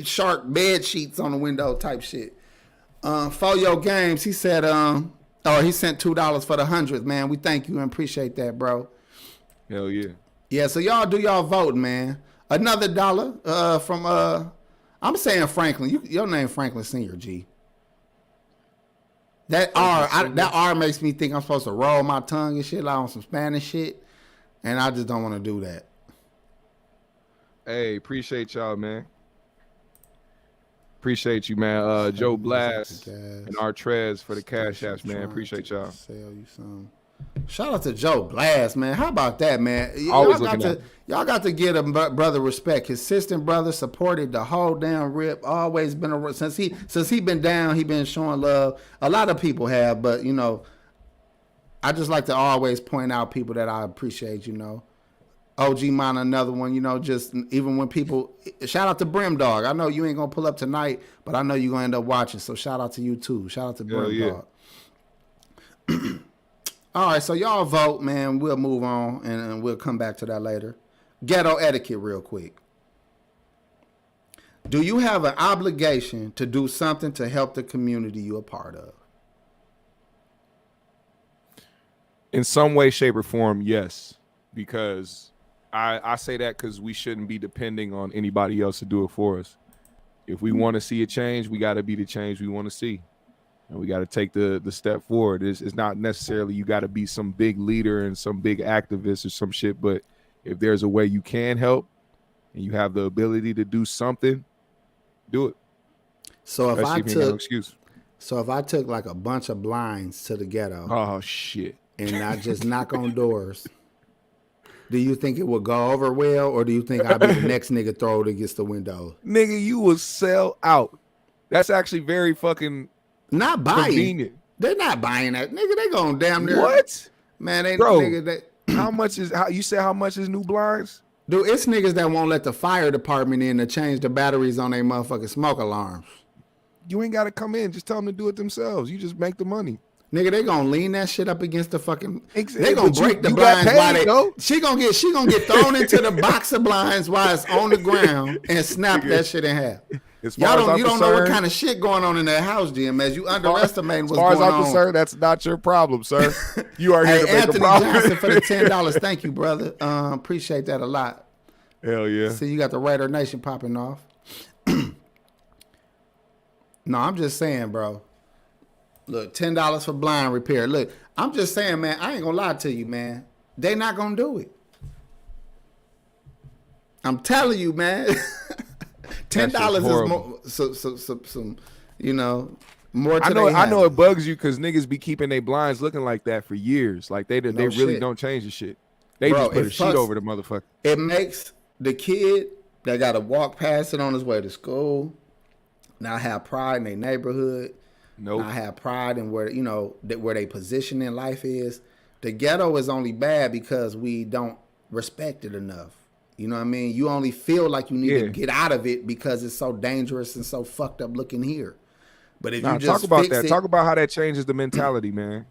shark bed sheets on the window type shit. Folio Games, he said, he sent $2 for the 100th, man. We thank you and appreciate that, bro. Hell yeah. Yeah, so y'all do y'all vote, man. Another $1 from I'm saying Franklin. Your name Franklin Senior, G. That R makes me think I'm supposed to roll my tongue and shit like on some Spanish shit, and I just don't want to do that. Hey, appreciate y'all, man. Appreciate you, man. Joe Blast and Artrez for the cash apps, man. Appreciate y'all. Sell you some. Shout out to Joe Glass, man. How about that, man? Always looking at Y'all got to give a brother respect. Consistent brother, supported the whole damn rip. Always been a since he been down. He been showing love. A lot of people have, but you know, I just like to always point out people that I appreciate. You know, OG Mine, another one. You know, just even when people shout out to Brim Dog. I know you ain't gonna pull up tonight, but I know you are gonna end up watching. So shout out to you too. Shout out to Brim Dog. All right, so y'all vote, man. We'll move on, and we'll come back to that later. Ghetto etiquette real quick. Do you have an obligation to do something to help the community you're a part of? In some way, shape, or form, yes. Because I say that because we shouldn't be depending on anybody else to do it for us. If we want to see a change, we got to be the change we want to see. And we got to take the step forward. It's not necessarily you got to be some big leader and some big activist or some shit. But if there's a way you can help and you have the ability to do something, do it. So if I took, no excuse. So if I took like a bunch of blinds to the ghetto, oh shit, and I just knock on doors, do you think it would go over well, or do you think I'd be the next nigga throw it against the window? Nigga, you will sell out. That's actually very fucking. Not buying. Convenient. They're not buying that. Nigga, they going damn near. What? Man, they Bro, nigga, how much is new blinds? Dude, it's niggas that won't let the fire department in to change the batteries on their motherfucking smoke alarms. You ain't got to come in. Just tell them to do it themselves. You just make the money. Nigga, they gonna lean that shit up against the fucking. Exactly. They gonna break the blinds while they. She gonna get thrown into the box of blinds while it's on the ground and snap that shit in half. You don't know what kind of shit going on in that house, GMS. You underestimating what's going on. As far as I'm concerned, that's not your problem, sir. You are here to make Anthony a problem. Johnson for the $10. Thank you, brother. Appreciate that a lot. Hell yeah. See, you got the Raider Nation popping off. No, I'm just saying, bro. Look, $10 for blind repair. Look, I'm just saying, man, I ain't gonna lie to you, man. They not gonna do it. I'm telling you, man. $10 is more, some, you know, more. I know it bugs you because niggas be keeping their blinds looking like that for years. Like they really don't change the shit. They just put a sheet over the motherfucker. It makes the kid that got to walk past it on his way to school not have pride in their neighborhood. Nope. Not have pride in where, you know, where they position in life is. The ghetto is only bad because we don't respect it enough. You know what I mean? You only feel like you need to get out of it because it's so dangerous and so fucked up looking here. But if you just talk about how that changes the mentality, man.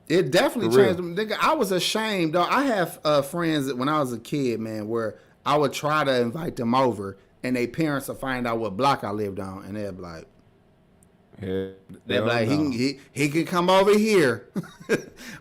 It definitely changed them. Nigga, I was ashamed, dog. I have friends that when I was a kid, man, where I would try to invite them over and their parents would find out what block I lived on, and they'd be like, he can come over here.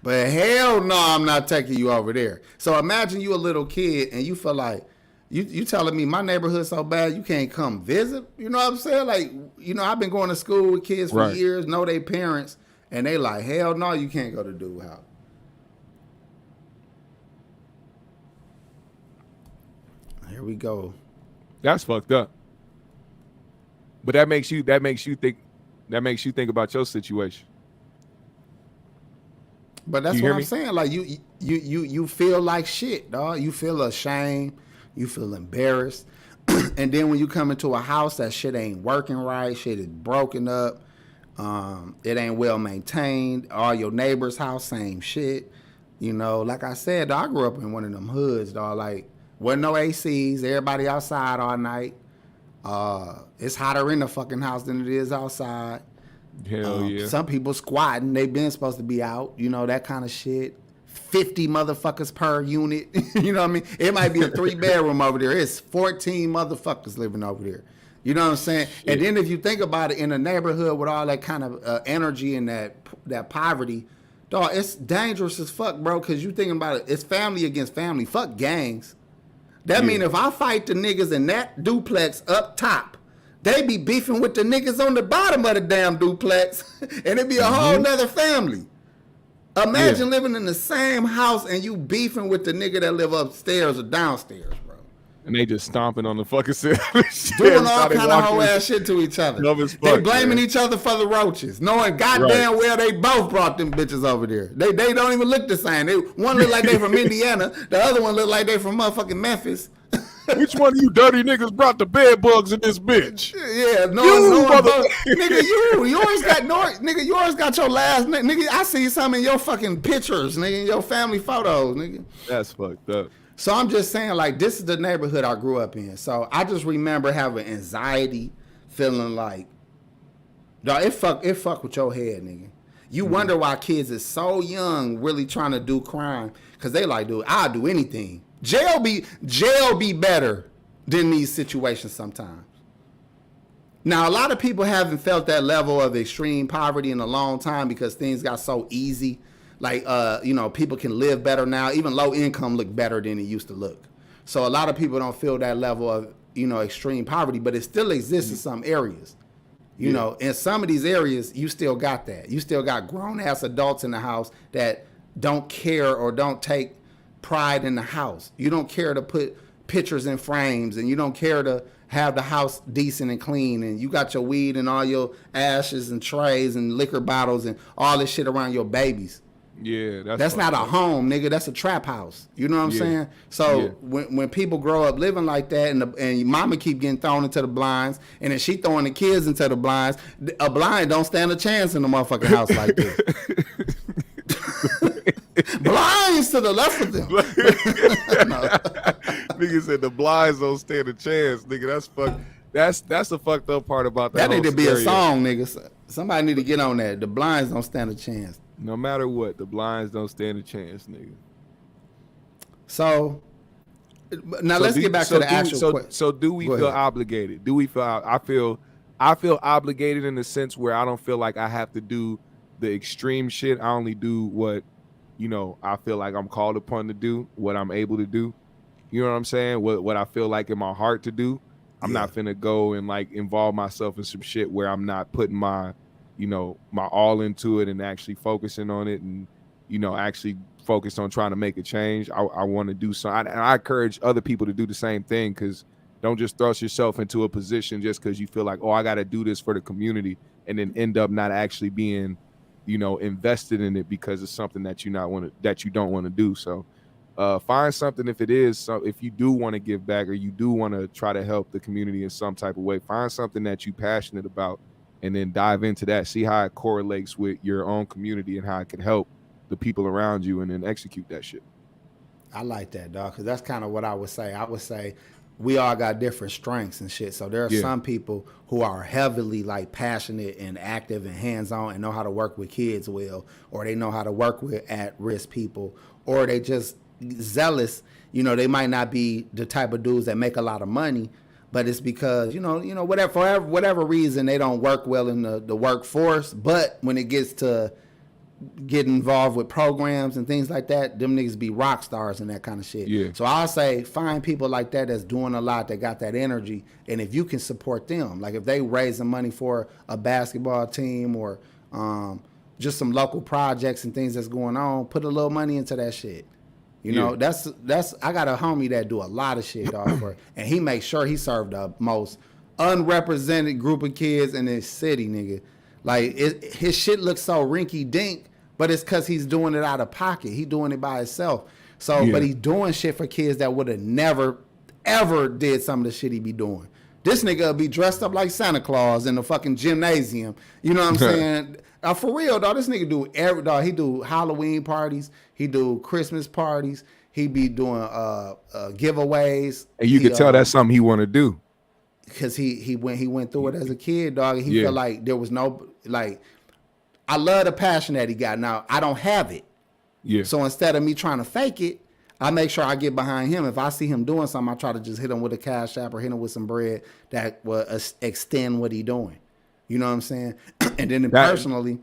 But hell no, I'm not taking you over there. So imagine you a little kid and you feel like, you telling me my neighborhood's so bad you can't come visit? You know what I'm saying? Like, you know, I've been going to school with kids for years, know their parents, and they like, hell no, you can't go to dude house. Here we go. That's fucked up. But that makes you think about your situation. But that's what I'm saying. Like you feel like shit, dog. You feel ashamed. You feel embarrassed. And then when you come into a house, that shit ain't working right. Shit is broken up. It ain't well maintained. All your neighbors' house, same shit. You know, like I said, dog, I grew up in one of them hoods, dog. Like, wasn't no ACs. Everybody outside all night. It's hotter in the fucking house than it is outside. Hell yeah. Some people squatting. They been supposed to be out. You know, that kind of shit. 50 motherfuckers per unit. You know what I mean? It might be a 3-bedroom over there. It's 14 motherfuckers living over there. You know what I'm saying? Shit. And then if you think about it, in a neighborhood with all that kind of energy and that poverty, dog, it's dangerous as fuck, bro, because you thinking about it, it's family against family. Fuck gangs. That mean if I fight the niggas in that duplex up top, they be beefing with the niggas on the bottom of the damn duplex, and it be a whole nother family. Imagine living in the same house and you beefing with the nigga that live upstairs or downstairs, bro. And they just stomping on the fucking ceiling. Doing all kind of whole ass shit to each other. They blaming each other for the roaches, knowing goddamn well they both brought them bitches over there. They don't even look the same. One look like they from Indiana, the other one look like they from motherfucking Memphis. Which one of you dirty niggas brought the bed bugs in this bitch? Yeah, nigga, yours got your last nigga. I see some in your fucking pictures, nigga, in your family photos, nigga. That's fucked up. So I'm just saying, like, this is the neighborhood I grew up in. So I just remember having anxiety, feeling like, dog, it fuck with your head, nigga. You wonder why kids is so young really trying to do crime, cause they like, dude, I'll do anything. Jail be better than these situations sometimes. Now, a lot of people haven't felt that level of extreme poverty in a long time because things got so easy. Like, people can live better now. Even low income look better than it used to look. So a lot of people don't feel that level of, extreme poverty, but it still exists in some areas. You know, in some of these areas, you still got that. You still got grown ass adults in the house that don't care or don't take pride in the house. You don't care to put pictures in frames, and you don't care to have the house decent and clean, and you got your weed and all your ashes and trays and liquor bottles and all this shit around your babies. Yeah, that's not a home, nigga. That's a trap house. You know what I'm saying? So when people grow up living like that, and your mama keep getting thrown into the blinds, and then she throwing the kids into the blinds, a blind don't stand a chance in the motherfucking house like this. Blinds to the left of them. Nigga said the blinds don't stand a chance. Nigga, that's fucked. That's the fucked up part about that. That need to be a song, nigga. Somebody need to get on that. The blinds don't stand a chance. No matter what, the blinds don't stand a chance, nigga. So now let's get back to the actual question. So do we feel obligated? Do we feel? I feel obligated in the sense where I don't feel like I have to do the extreme shit. I only do what, I feel like I'm called upon to do, what I'm able to do. You know what I'm saying? What I feel like in my heart to do. I'm not finna go and like involve myself in some shit where I'm not putting my all into it and actually focusing on it and, actually focused on trying to make a change. I want to do something. And I encourage other people to do the same thing, because don't just thrust yourself into a position just because you feel like, oh, I got to do this for the community, and then end up not actually being, invested in it because it's something that you don't want to do. So find something, if you do want to give back or you do want to try to help the community in some type of way, find something that you're passionate about and then dive into that, see how it correlates with your own community and how it can help the people around you, and then execute that shit. I like that, dog, because that's kind of what I would say. I would say we all got different strengths and shit. So there are some people who are heavily like passionate and active and hands-on and know how to work with kids well, or they know how to work with at-risk people, or they just zealous. They might not be the type of dudes that make a lot of money, but it's because, for whatever reason, they don't work well in the workforce. But when it gets to get involved with programs and things like that, them niggas be rock stars and that kind of shit. Yeah. So I'll say find people like that that's doing a lot, that got that energy, and if you can support them, like if they raising money for a basketball team or just some local projects and things that's going on, put a little money into that shit. That's I got a homie that do a lot of shit, dog, and he makes sure he served the most unrepresented group of kids in his city, nigga. Like his shit looks so rinky dink, but it's because he's doing it out of pocket. He doing it by himself. So, but he's doing shit for kids that would have never, ever did some of the shit he be doing. This nigga will be dressed up like Santa Claus in the fucking gymnasium. You know what I'm saying? For real, dog. This nigga do he do Halloween parties. He do Christmas parties. He be doing giveaways. And you can tell that's something he want to do. Because he went through it as a kid, dog. And he felt like there was no, like, I love the passion that he got. Now, I don't have it. Yeah. So instead of me trying to fake it, I make sure I get behind him. If I see him doing something, I try to just hit him with a cash app or hit him with some bread that will extend what he doing. You know what I'm saying? And then personally,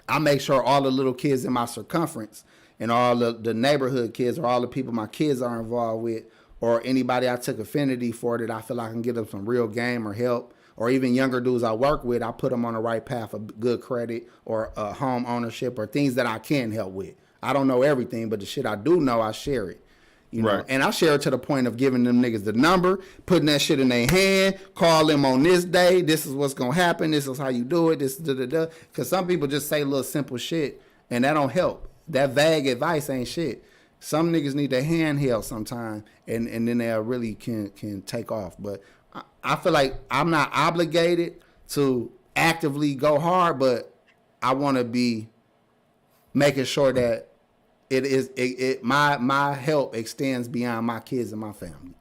I make sure all the little kids in my circumference and all the neighborhood kids or all the people my kids are involved with, or anybody I took affinity for that I feel like I can get them some real game or help, or even younger dudes I work with, I put them on the right path of good credit or home ownership or things that I can help with. I don't know everything, but the shit I do know, I share it. You know, Right. and I share it to the point of giving them niggas the number, putting that shit in their hand, call them on this day. This is what's gonna happen. This is how you do it. This da. Because some people just say little simple shit, and that don't help. That vague advice ain't shit. Some niggas need their handheld sometime, and then they really can take off. But I feel like I'm not obligated to actively go hard, but I want to be making sure that my help extends beyond my kids and my family.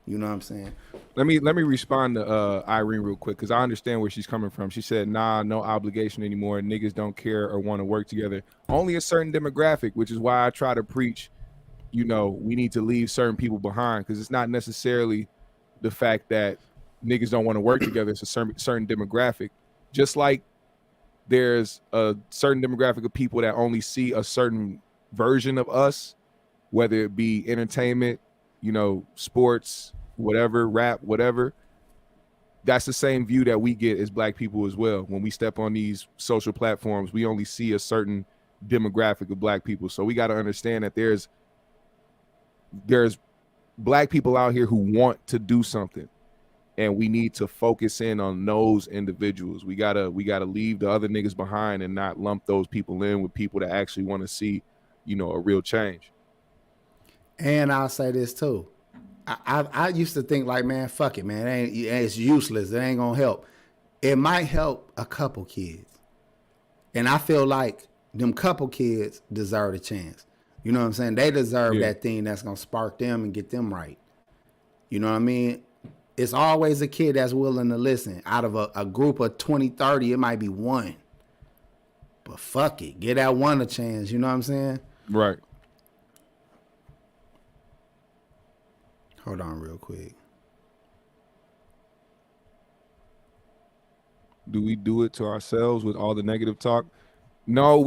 You know what I'm saying? Let me respond to Irene real quick, because I understand where she's coming from. She said, nah, no obligation anymore. Niggas don't care or want to work together. Only a certain demographic, which is why I try to preach, you know, we need to leave certain people behind, because it's not necessarily the fact that niggas don't want to work together. It's a certain demographic. Just like there's a certain demographic of people that only see a certain version of us, whether it be entertainment, you know, sports, whatever, rap, whatever. That's the same view that we get as black people as well. When we step on these social platforms, we only see a certain demographic of black people. So we got to understand that there's black people out here who want to do something, and we need to focus in on those individuals. We gotta leave the other niggas behind and not lump those people in with people that actually want to see, you know, a real change. And I'll say this too. I used to think like, man, fuck it, man. It's useless. It ain't gonna help. It might help a couple kids. And I feel like them couple kids deserve a chance. You know what I'm saying? They deserve that thing that's gonna spark them and get them right. You know what I mean? It's always a kid that's willing to listen. Out of a group of 20, 30, it might be one. But fuck it. Give that one a chance. You know what I'm saying? Right. Hold on real quick. Do we do it to ourselves with all the negative talk? No,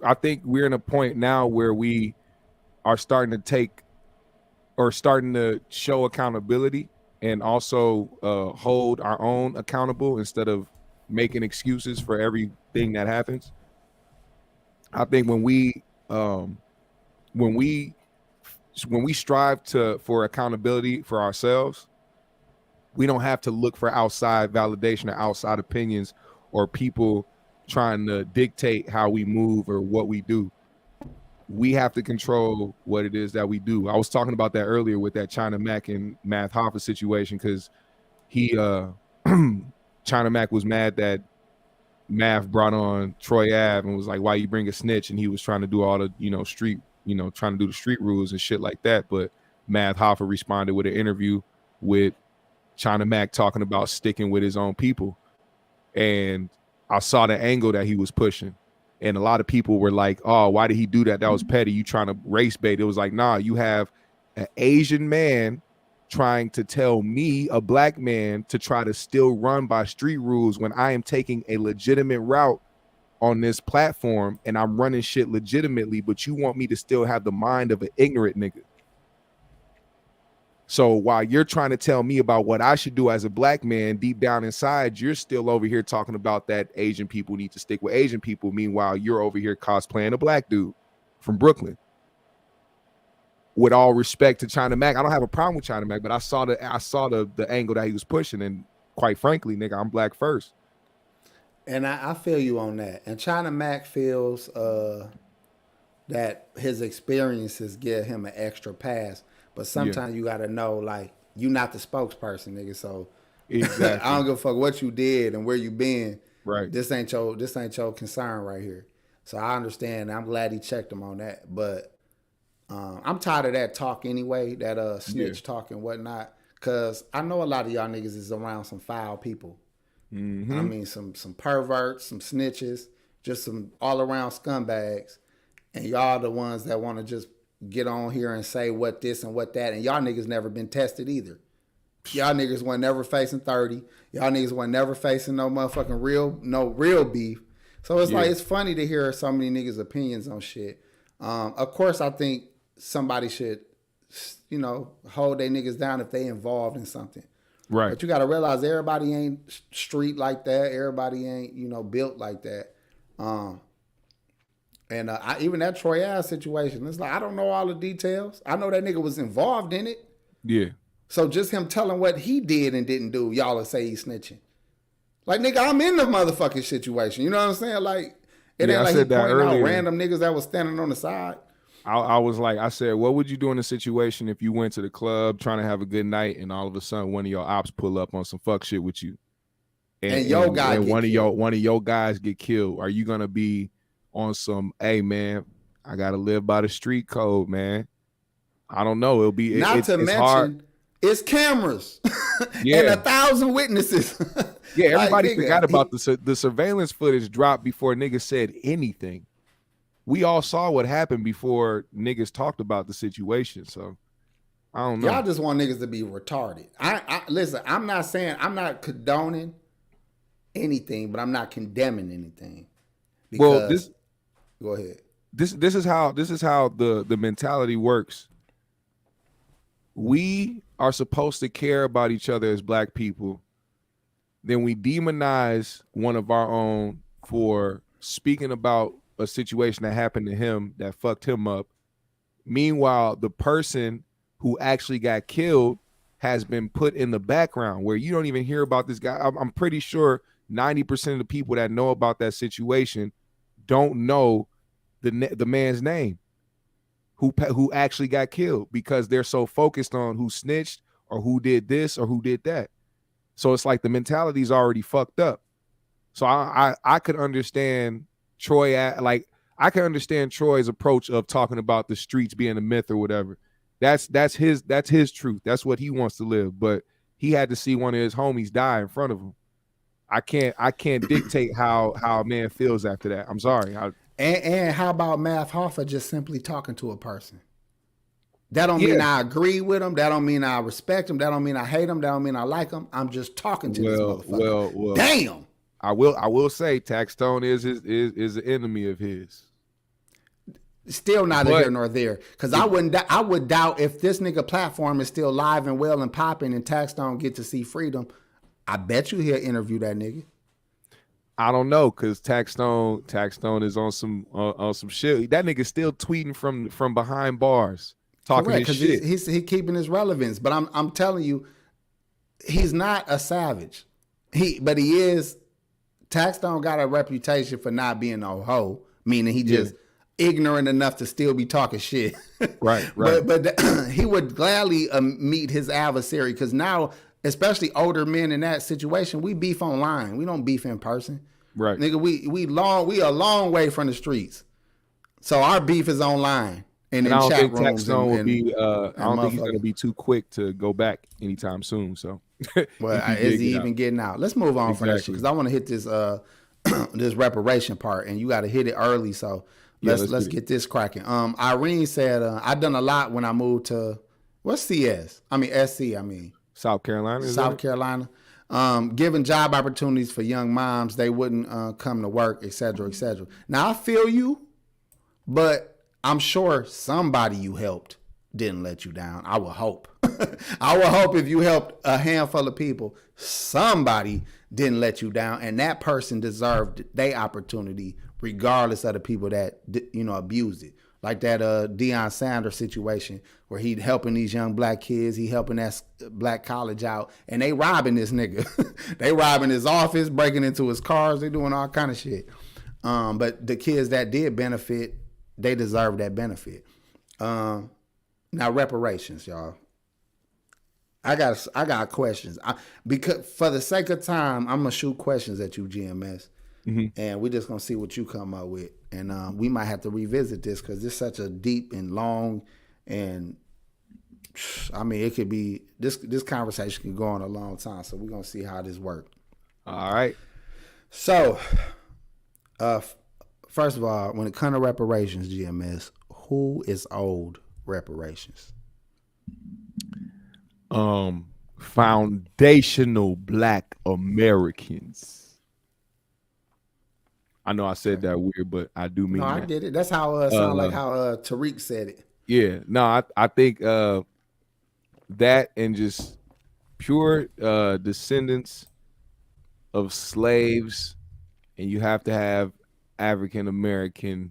I think we're in a point now where we are starting to show accountability and also hold our own accountable instead of making excuses for everything that happens. I think when we strive for accountability for ourselves, we don't have to look for outside validation or outside opinions or people trying to dictate how we move or what we do. We have to control what it is that we do. I was talking about that earlier with that China Mac and Math Hoffa situation, because China Mac was mad that Math brought on Troy Ave and was like, why you bring a snitch? And he was trying to do all the, trying to do the street rules and shit like that. But Math Hoffa responded with an interview with China Mac talking about sticking with his own people. And I saw the angle that he was pushing. And a lot of people were like, oh, why did he do that? That was petty. You trying to race bait. It was like, nah, you have an Asian man trying to tell me, a black man, to try to still run by street rules when I am taking a legitimate route on this platform and I'm running shit legitimately, but you want me to still have the mind of an ignorant nigga. So while you're trying to tell me about what I should do as a black man, deep down inside, you're still over here talking about that Asian people need to stick with Asian people. Meanwhile, you're over here cosplaying a black dude from Brooklyn. With all respect to China Mac, I don't have a problem with China Mac, but I saw the angle that he was pushing, and quite frankly, nigga, I'm black first. And I feel you on that. And China Mac feels that his experiences give him an extra pass. But sometimes you gotta know, like, you not the spokesperson, nigga. So exactly. I don't give a fuck what you did and where you been. Right. This ain't your concern right here. So I understand. I'm glad he checked him on that. But I'm tired of that talk anyway, that snitch talk and whatnot. Cause I know a lot of y'all niggas is around some foul people. Mm-hmm. I mean, some perverts, some snitches, just some all around scumbags. And y'all the ones that want to just get on here and say what this and what that, and y'all niggas never been tested either. Y'all niggas weren't never facing 30. Y'all niggas weren't never facing no motherfucking real beef. So it's like, it's funny to hear so many niggas' opinions on shit. Of course, I think somebody should, hold their niggas down if they involved in something. Right. But you got to realize everybody ain't street like that. Everybody ain't, built like that. And even that Troy Ave situation, it's like I don't know all the details. I know that nigga was involved in it. Yeah. So just him telling what he did and didn't do, y'all will say he's snitching. Like, nigga, I'm in the motherfucking situation. You know what I'm saying? Like, it ain't like he pointing out random niggas that was standing on the side. I was like, I said, what would you do in a situation if you went to the club trying to have a good night and all of a sudden one of your ops pull up on some fuck shit with you? And one of your guys get killed. Are you gonna be on some, hey man, I gotta live by the street code, man? I don't know. It'll be not to mention hard. It's cameras and 1,000 witnesses. Yeah, everybody forgot about the surveillance footage dropped before niggas said anything. We all saw what happened before niggas talked about the situation. So I don't know. Y'all just want niggas to be retarded. I listen, I'm not saying, I'm not condoning anything, but I'm not condemning anything. Because, go ahead. This is how the mentality works. We are supposed to care about each other as black people. Then we demonize one of our own for speaking about a situation that happened to him that fucked him up. Meanwhile, the person who actually got killed has been put in the background where you don't even hear about this guy. I'm pretty sure 90% of the people that know about that situation don't know the man's name who actually got killed because they're so focused on who snitched or who did this or who did that. So it's like the mentality is already fucked up. So I could understand Troy, like I can understand Troy's approach of talking about the streets being a myth or whatever. That's his truth. That's what he wants to live. But he had to see one of his homies die in front of him. I can't dictate how a man feels after that. I'm sorry. And how about Math Hoffa just simply talking to a person? That don't mean I agree with him. That don't mean I respect him. That don't mean I hate him. That don't mean I like him. I'm just talking to this motherfucker. Well, damn. I will say Taxstone is an enemy of his. Still neither here nor there. Because I would doubt if this nigga platform is still live and well and popping and Taxstone get to see freedom. I bet you he'll interview that nigga. I don't know, because Taxstone is on some shit. That nigga still tweeting from behind bars, talking his shit. He's keeping his relevance. But I'm telling you, he's not a savage. But he is. Taxstone got a reputation for not being a hoe, meaning he just ignorant enough to still be talking shit. Right. But he would gladly meet his adversary because now, especially older men in that situation, we beef online. We don't beef in person. Right. Nigga, we a long way from the streets. So our beef is online and in chat rooms. I don't think he's gonna be too quick to go back anytime soon. So well, is he even getting out? Let's move on from that shit because I want to hit this this reparation part and you gotta hit it early. So let's get this cracking. Irene said I done a lot when I moved to SC. South Carolina. Giving job opportunities for young moms, they wouldn't come to work, et cetera, et cetera. Now, I feel you, but I'm sure somebody you helped didn't let you down. I would hope. I would hope if you helped a handful of people, somebody didn't let you down, and that person deserved their opportunity regardless of the people that, abused it. Like that Deion Sanders situation where he helping these young black kids, he helping that black college out, and they robbing this nigga. They robbing his office, breaking into his cars, they doing all kind of shit. But the kids that did benefit, they deserve that benefit. Now reparations, y'all. I got questions. Because for the sake of time, I'm gonna shoot questions at you, GMS. Mm-hmm. And we're just gonna see what you come up with, and we might have to revisit this because it's such a deep and long, and it could be this conversation can go on a long time. So we're gonna see how this works. All right. So, first of all, when it comes to reparations, GMS, who is owed reparations? Foundational Black Americans. I know I said that weird, but I do mean that. I did it. That's how it sounded like how Tariq said it. Yeah. No, I think that and just pure descendants of slaves, and you have to have African American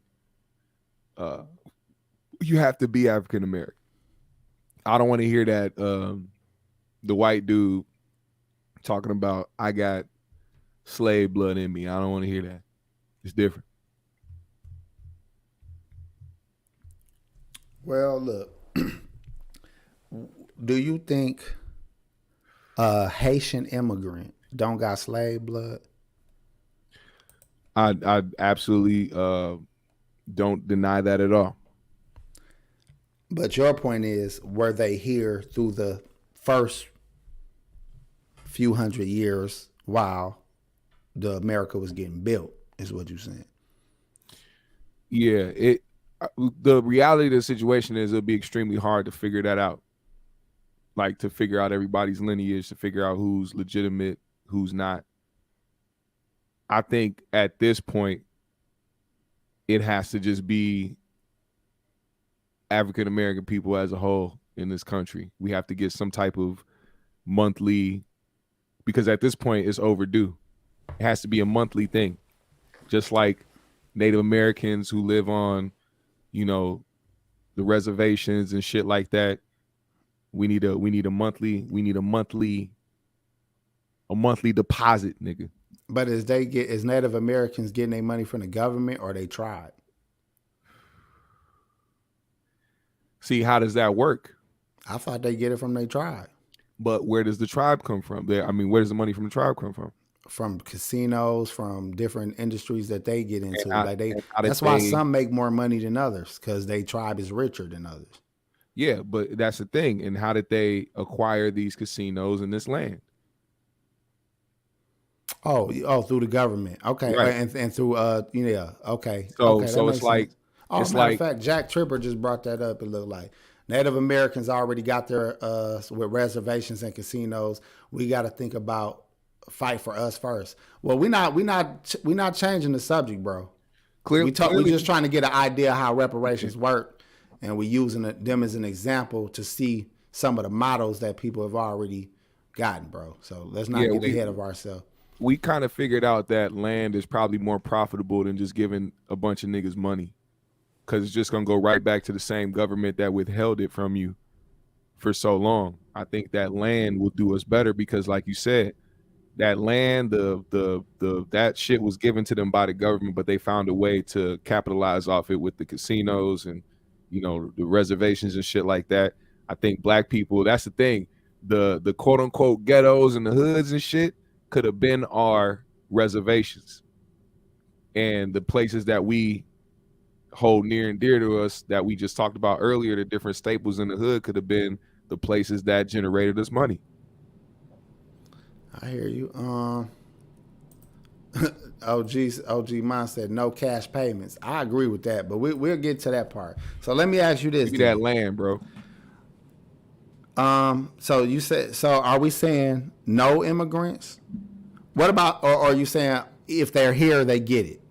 you have to be African American. I don't want to hear that the white dude talking about I got slave blood in me. I don't want to hear that. It's different. Well, look, do you think a Haitian immigrant don't got slave blood? I absolutely don't deny that at all. But your point is, were they here through the first few hundred years while the America was getting built, is what you're saying? Yeah, the reality of the situation is it'll be extremely hard to figure that out. Like to figure out everybody's lineage, to figure out who's legitimate, who's not. I think at this point, it has to just be African American people as a whole in this country. We have to get some type of monthly, because at this point it's overdue. It has to be a monthly thing. Just like Native Americans who live on, the reservations and shit like that. We need a monthly deposit, nigga. But is Native Americans getting their money from the government or they tribe? See, how does that work? I thought they get it from their tribe. But where does the tribe come from? Where does the money from the tribe come from? From casinos, from different industries that they get into. How That's why some make more money than others, because their tribe is richer than others. Yeah, but that's the thing. And how did they acquire these casinos and this land? Oh, through the government. Okay, Right. and through okay. So Okay, it's like matter of fact, Jack Tripper just brought that up. It looked like Native Americans already got their with reservations and casinos. We got to think about fight for us first. Well, we not changing the subject, bro. Clearly, We just trying to get an idea how reparations work, and we're using them as an example to see some of the models that people have already gotten, bro. So let's not get ahead of ourselves. We kind of figured out that land is probably more profitable than just giving a bunch of niggas money, because it's just gonna go right back to the same government that withheld it from you for so long. I think that land will do us better because, like you said, that land, that shit was given to them by the government, but they found a way to capitalize off it with the casinos and the reservations and shit like that. I think black people, that's the thing, the quote unquote ghettos and the hoods and shit could have been our reservations, and the places that we hold near and dear to us that we just talked about earlier, the different staples in the hood, could have been the places that generated us money. I hear you. OG Mon said no cash payments. I agree with that, but we'll get to that part. So let me ask you this: give me that land, bro. So you said, are we saying no immigrants? What about, or are you saying if they're here they get it?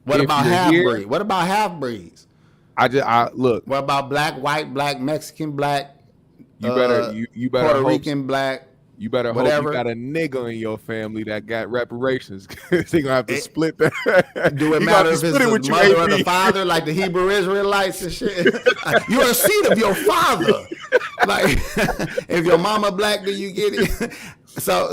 What about half-breed? What about half-breeds? Look. What about black, white, black, Mexican, black? You better Puerto Rican, black. You better hope you got a nigga in your family that got reparations. They gonna have to split that. Do it matter if it's the mother or the father, like the Hebrew Israelites and shit? You're a seed of your father. Like, if your mama black, do you get it? So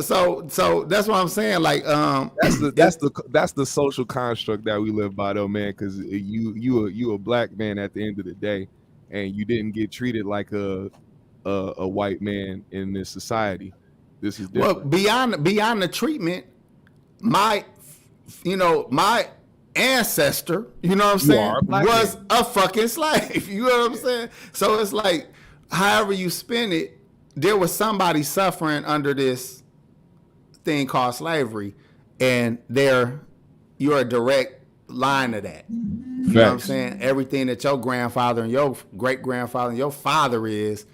that's what I'm saying. Like, that's the social construct that we live by, though, man. Because you a black man at the end of the day, and you didn't get treated like a white man in this society. This is different. Well, beyond the treatment, my ancestor, you know what I'm saying, was a fucking slave. You know what I'm saying? So it's like, however you spin it, there was somebody suffering under this thing called slavery, and you're a direct line of that. You know what I'm saying? Everything that your grandfather and your great grandfather and your father is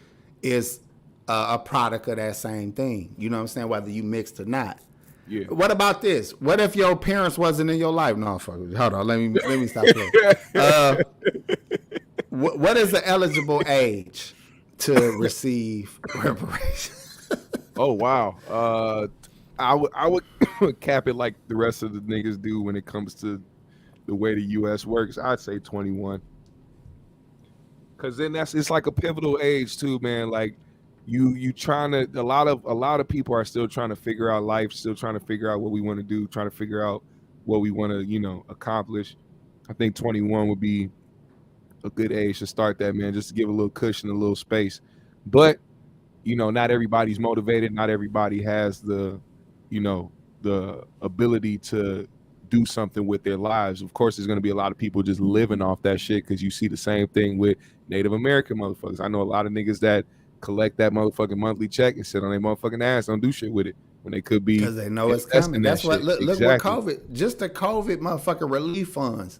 a product of that same thing. You know what I'm saying? Whether you mixed or not. Yeah. What about this? What if your parents wasn't in your life? No, fuck it. Hold on. Let me stop playing. What is the eligible age to receive reparations? Oh wow. I would cap it like the rest of the niggas do when it comes to the way the U.S. works. I'd say 21. Cause then it's like a pivotal age too, man. Like you trying to a lot of people are still trying to figure out life, still trying to figure out what we want to do, trying to figure out what we want to, accomplish. I think 21 would be a good age to start that, man, just to give a little cushion, a little space. But not everybody's motivated, not everybody has the ability to do something with their lives. Of course, there's going to be a lot of people just living off that shit, because you see the same thing with Native American motherfuckers. I know a lot of niggas that collect that motherfucking monthly check and sit on their motherfucking ass, don't do shit with it, when they could be, because they know it's coming. That's what look exactly. what COVID, just the COVID motherfucking relief funds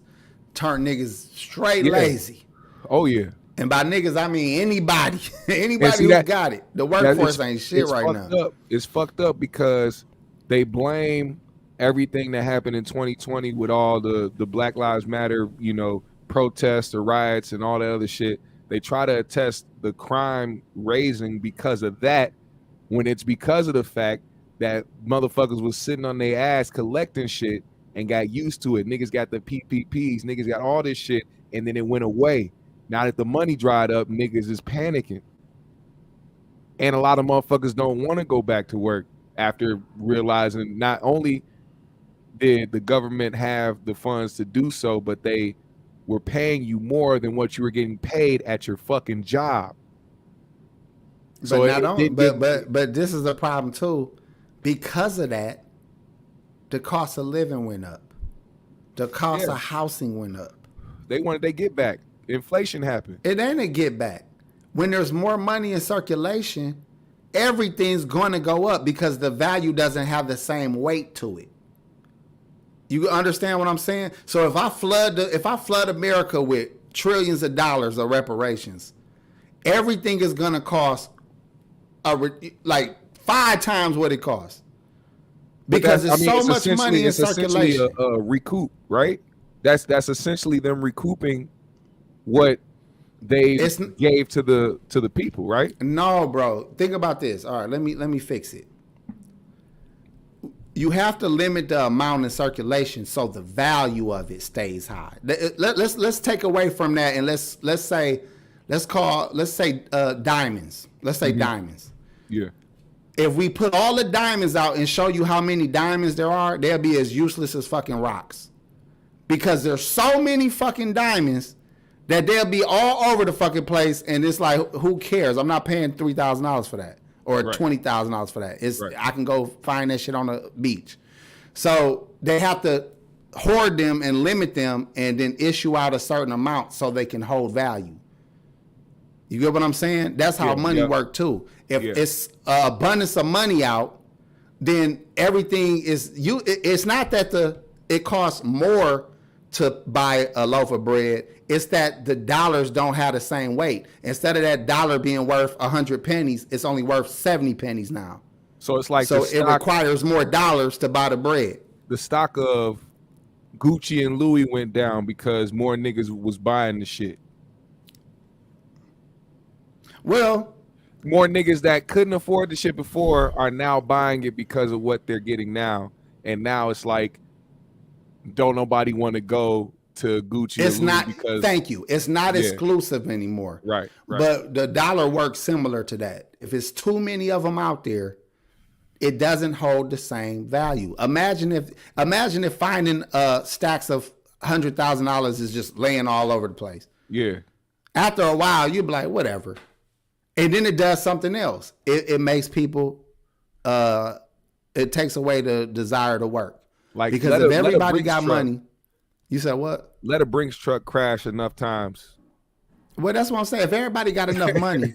turn niggas straight lazy. Oh yeah. And by niggas, I mean anybody who got it. The workforce ain't shit right now. It's fucked up because they blame everything that happened in 2020 with all the Black Lives Matter, protests or riots and all that other shit. They try to attest the crime raising because of that, when it's because of the fact that motherfuckers was sitting on their ass collecting shit and got used to it. Niggas got the PPPs, niggas got all this shit, and then it went away. Now that the money dried up, niggas is panicking. And a lot of motherfuckers don't want to go back to work after realizing not only did the government have the funds to do so, but they were paying you more than what you were getting paid at your fucking job. But this is the problem too. Because of that, the cost of living went up. The cost of housing went up. They wanted their get back. Inflation happened. It ain't a get back. When there's more money in circulation, everything's going to go up because the value doesn't have the same weight to it. You understand what I'm saying? So if I flood America with trillions of dollars of reparations, everything is going to cost like 5 times what it costs. Because there's so much money in circulation. A recoup, right? That's essentially them recouping what they gave to the people, right? No, bro. Think about this. All right, let me fix it. You have to limit the amount in circulation so the value of it stays high. Let's take away from that and let's say diamonds. Let's say diamonds. Yeah. If we put all the diamonds out and show you how many diamonds there are, they'll be as useless as fucking rocks. Because there's so many fucking diamonds that they'll be all over the fucking place, and it's like, who cares? I'm not paying $3,000 for that or $20,000 for that. I can go find that shit on the beach. So they have to hoard them and limit them and then issue out a certain amount so they can hold value. You get what I'm saying? That's how money works too. If it's abundance of money out, then everything is it's not that it costs more to buy a loaf of bread. It's that the dollars don't have the same weight. Instead of that dollar being worth 100 pennies, it's only worth 70 pennies now. So it's like it requires more dollars to buy the bread. The stock of Gucci and Louis went down because more niggas was buying the shit. Well, more niggas that couldn't afford the shit before are now buying it because of what they're getting now. And now it's like, don't nobody want to go to Gucci. It's not, because thank you. It's not exclusive anymore. Right. But the dollar works similar to that. If it's too many of them out there, it doesn't hold the same value. Imagine if finding stacks of $100,000 is just laying all over the place. Yeah. After a while, you'd be like, whatever. And then it does something else. It makes people, it takes away the desire to work. Like, because if everybody got money, you said what? Let a Brinks truck crash enough times. Well, that's what I'm saying. If everybody got enough money,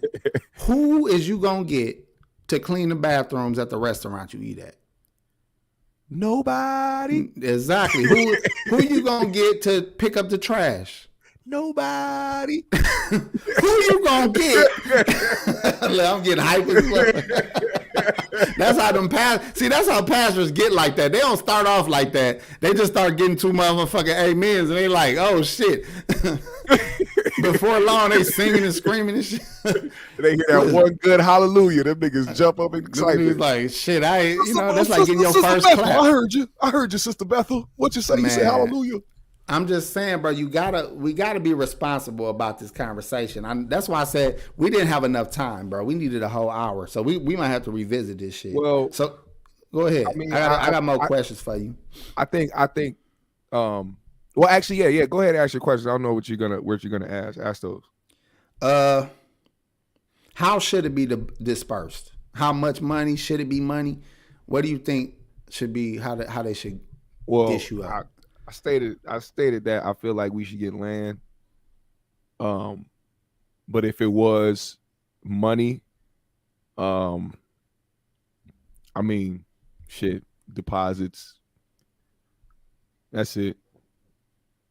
who is you gonna get to clean the bathrooms at the restaurant you eat at? Nobody. Exactly. Who you gonna get to pick up the trash? Nobody. Who you gonna get? I'm getting hyped. That's how that's how pastors get like that. They don't start off like that. They just start getting 2 motherfucking amens and they like, oh shit. Before long, they singing and screaming and shit. They hear that one good hallelujah. Them niggas jump up in excitement. Like, shit, that's like getting your first Bethel, clap. I heard you, Sister Bethel. What you say? Man. You say hallelujah. I'm just saying, bro, we gotta be responsible about this conversation. That's why I said we didn't have enough time, bro. We needed a whole hour, so we might have to revisit this shit. Well, So go ahead. I mean, I got more questions for you. I think well, actually, yeah. Go ahead and ask your questions. I don't know what you're gonna ask. Ask those. How should it be dispersed? How much money should it be money? What do you think should be how they should dish you out? I stated that I feel like we should get land. But if it was money, I mean, shit, deposits. That's it.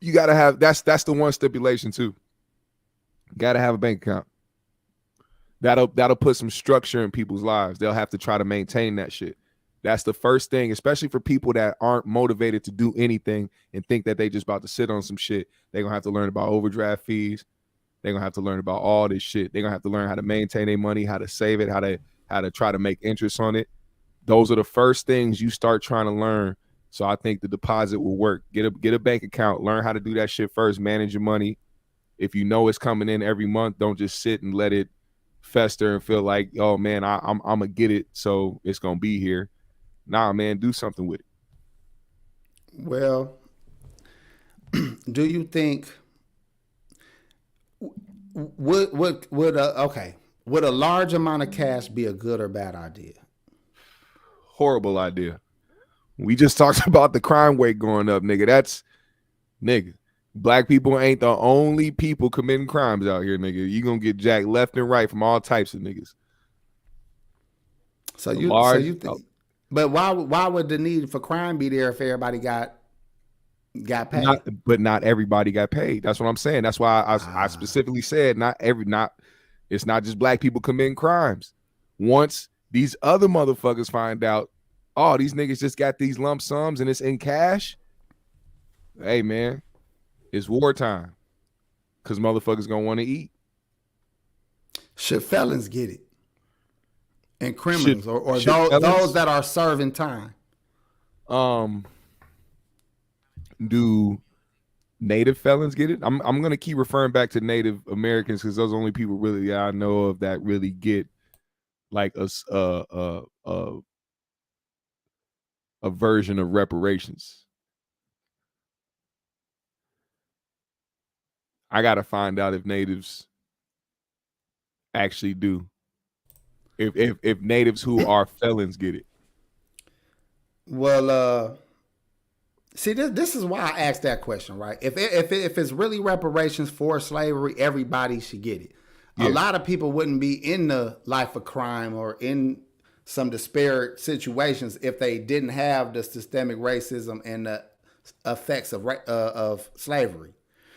You gotta have that's the one stipulation too. You gotta have a bank account. That'll put some structure in people's lives. They'll have to try to maintain that shit. That's the first thing, especially for people that aren't motivated to do anything and think that they just about to sit on some shit. They're gonna have to learn about overdraft fees. They're gonna have to learn about all this shit. They're gonna have to learn how to maintain their money, how to save it, how to try to make interest on it. Those are the first things you start trying to learn. So I think the deposit will work. Get a bank account. Learn how to do that shit first. Manage your money. If you know it's coming in every month, don't just sit and let it fester and feel like, oh man, I'm gonna get it, so it's gonna be here. Nah, man, do something with it. Well, do you think would a large amount of cash be a good or bad idea? Horrible idea. We just talked about the crime rate going up, nigga. Black people ain't the only people committing crimes out here, nigga. You gonna get jacked left and right from all types of niggas. So you think? But why would the need for crime be there if everybody got paid? But not everybody got paid. That's what I'm saying. That's why I specifically said it's not just black people committing crimes. Once these other motherfuckers find out, oh, these niggas just got these lump sums and it's in cash. Hey man, it's wartime. Cause motherfuckers gonna want to eat. Should felons get it? And criminals or those that are serving time. Do Native felons get it? I'm gonna keep referring back to Native Americans because those are the only people really I know of that really get like a version of reparations. I gotta find out if natives actually do. If natives who are felons get it. Well, see, this is why I asked that question, right? If it's really reparations for slavery, everybody should get it. Yeah. A lot of people wouldn't be in the life of crime or in some disparate situations if they didn't have the systemic racism and the effects of slavery.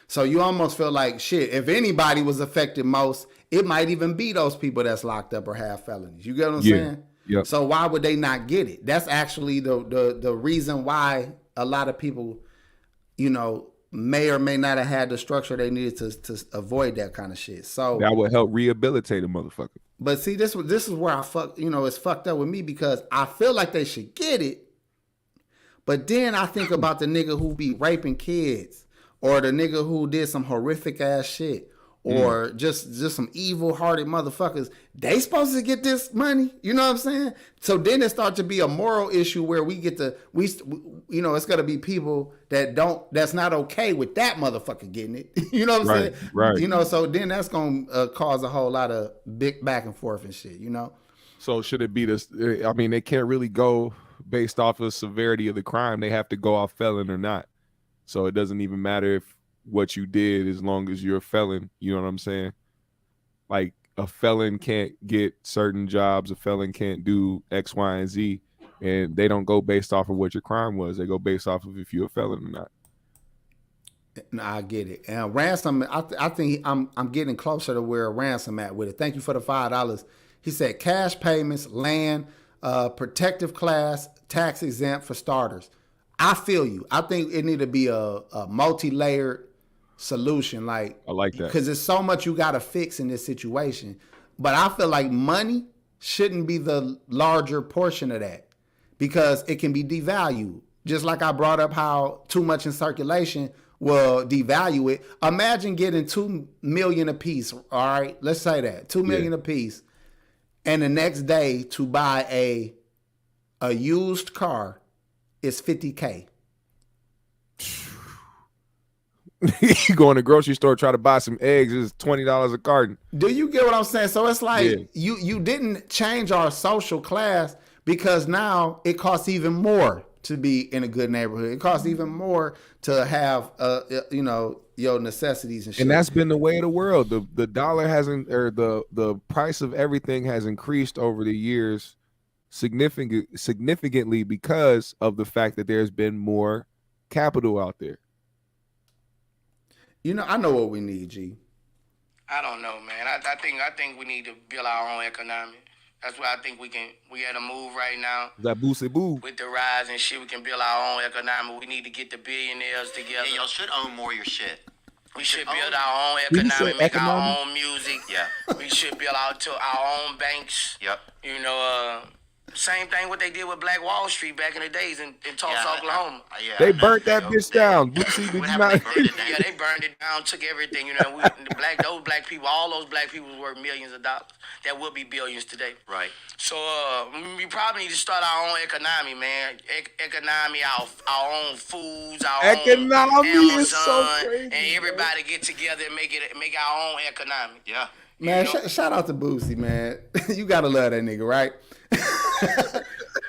So you almost feel like, shit, if anybody was affected most, it might even be those people that's locked up or have felonies. You get what I'm saying? Yep. So why would they not get it? That's actually the reason why a lot of people, may or may not have had the structure they needed to avoid that kind of shit. So that would help rehabilitate a motherfucker. But see, this is where it's fucked up with me because I feel like they should get it. But then I think about the nigga who be raping kids or the nigga who did some horrific ass shit or just some evil hearted motherfuckers. They supposed to get this money. You know what I'm saying? So then it starts to be a moral issue where it's going to be people that's not okay with that motherfucker getting it. You know what I'm saying? Right. So then that's going to cause a whole lot of big back and forth and shit, So should it be this? I mean, they can't really go based off of the severity of the crime. They have to go off felon or not. So it doesn't even matter if what you did as long as you're a felon. You know what I'm saying? Like a felon can't get certain jobs. A felon can't do X, Y, and Z. And they don't go based off of what your crime was. They go based off of if you're a felon or not. No, I get it. And ransom, I think I'm getting closer to where ransom at with it. Thank you for the $5. He said cash payments, land, protective class, tax exempt for starters. I feel you. I think it need to be a multi-layered solution. I like that. Because there's so much you got to fix in this situation. But I feel like money shouldn't be the larger portion of that because it can be devalued. Just like I brought up how too much in circulation will devalue it. Imagine getting $2 million a piece. All right, let's say that $2 million a piece, and the next day to buy a used car is $50K. You go in the grocery store, try to buy some eggs, it's $20 a carton. Do you get what I'm saying? So it's like you didn't change our social class because now it costs even more to be in a good neighborhood. It costs even more to have your necessities and shit. And that's been the way of the world. The dollar hasn't, or the price of everything has increased over the years significantly because of the fact that there's been more capital out there. I know what we need, G. I don't know, man. I think we need to build our own economy. That's why I think we had a move right now. That boosty boo. With the rise and shit, we can build our own economy. We need to get the billionaires together. Yeah, y'all should own more of your shit. We should build our own economy, make our own music. Yeah. We should build our own banks. Yep. Same thing what they did with Black Wall Street back in the days in Tulsa, Oklahoma. They burnt that bitch down. Boosie, did you not? Yeah, they burned it down, took everything. Those black people, all those black people was worth millions of dollars. That will be billions today. Right. So we probably need to start our own economy, man. Economy, our own foods, our own Amazon, is so crazy, and everybody get together and make our own economy. Yeah. Man, shout out to Boosie, man. You gotta love that nigga, right?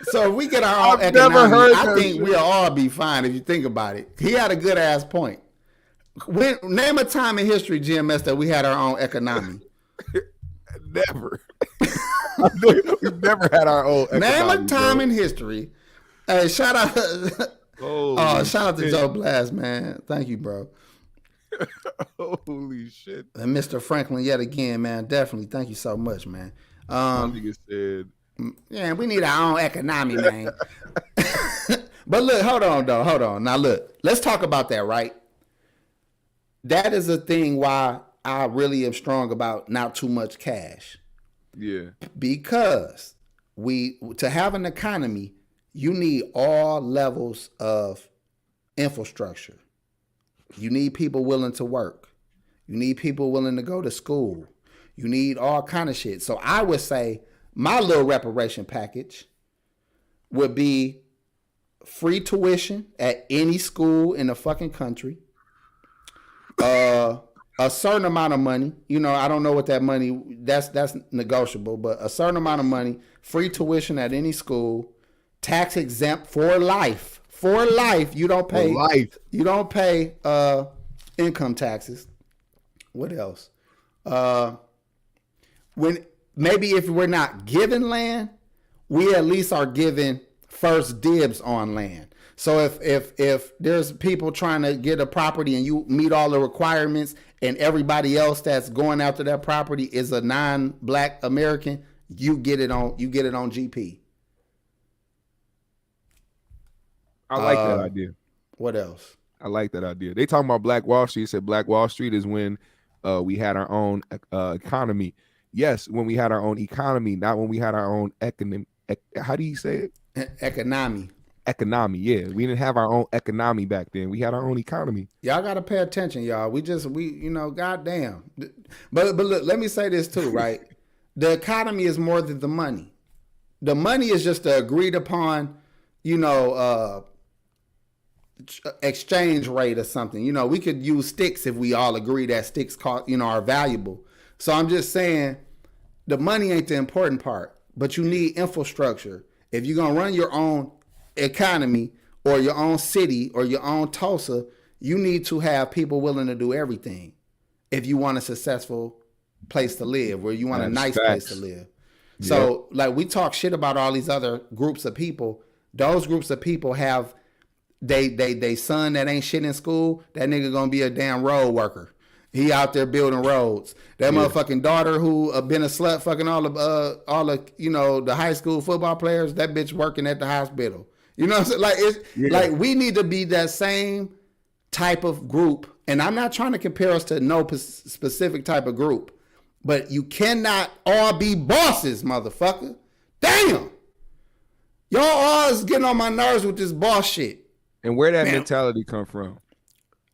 So if we get our own economy, I think we'll all be fine if you think about it. He had a good ass point. Name a time in history, GMS, that we had our own economy. Never. We've never had our own economy. Name a time in history. Hey, shout out to Joe Blast, man. Thank you, bro. Holy shit. And Mr. Franklin yet again, man. Definitely. Thank you so much, man. My nigga said, yeah, we need our own economy, man. But look, hold on. Now look, let's talk about that, right? That is a thing why I really am strong about not too much cash. Yeah. Because to have an economy, you need all levels of infrastructure. You need people willing to work. You need people willing to go to school. You need all kind of shit. So I would say my little reparation package would be free tuition at any school in the fucking country. A certain amount of money, I don't know what that money, that's negotiable, but a certain amount of money, free tuition at any school, tax exempt for life. For life, you don't pay. You don't pay income taxes. What else? If we're not given land, we at least are given first dibs on land. So if there's people trying to get a property and you meet all the requirements, and everybody else that's going after that property is a non-black American, you get it on GP. I like that idea. What else? I like that idea. They talking about Black Wall Street. Said Black Wall Street is when we had our own economy. Yes, when we had our own economy, not when we had our own economy. How do you say it? Economy. Economy, yeah. We didn't have our own economy back then. We had our own economy. Y'all gotta pay attention, y'all. We goddamn. But look, let me say this too, right? The economy is more than the money. The money is just the agreed upon, exchange rate or something. We could use sticks if we all agree that sticks are valuable. So I'm just saying the money ain't the important part, but you need infrastructure. If you're gonna run your own economy or your own city or your own Tulsa, you need to have people willing to do everything if you want a successful place to live, or you want a nice place to live. So like we talk shit about all these other groups of people. Those groups of people have they son that ain't shit in school, that nigga gonna be a damn road worker. He out there building roads. That motherfucking daughter who been a slut fucking all the the high school football players, that bitch working at the hospital. You know what I'm saying? Like we need to be that same type of group. And I'm not trying to compare us to no specific type of group, but you cannot all be bosses, motherfucker. Damn. Y'all always getting on my nerves with this boss shit. And where that mentality come from?